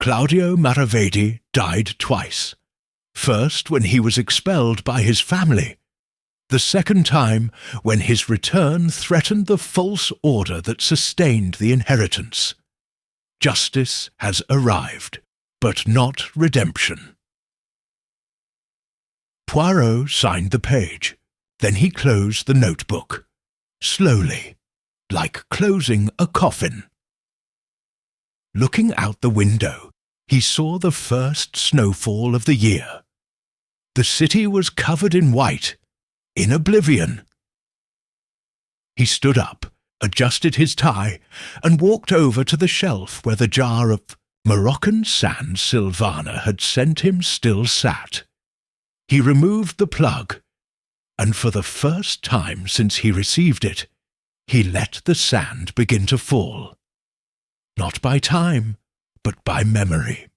A: Claudio Maravedi died twice. First, when he was expelled by his family. The second time, when his return threatened the false order that sustained the inheritance. Justice has arrived, but not redemption. Poirot signed the page. Then he closed the notebook, slowly, like closing a coffin. Looking out the window, he saw the first snowfall of the year. The city was covered in white, in oblivion. He stood up, adjusted his tie, and walked over to the shelf where the jar of Moroccan sand Sylvana had sent him still sat. He removed the plug, and for the first time since he received it, he let the sand begin to fall. Not by time, but by memory.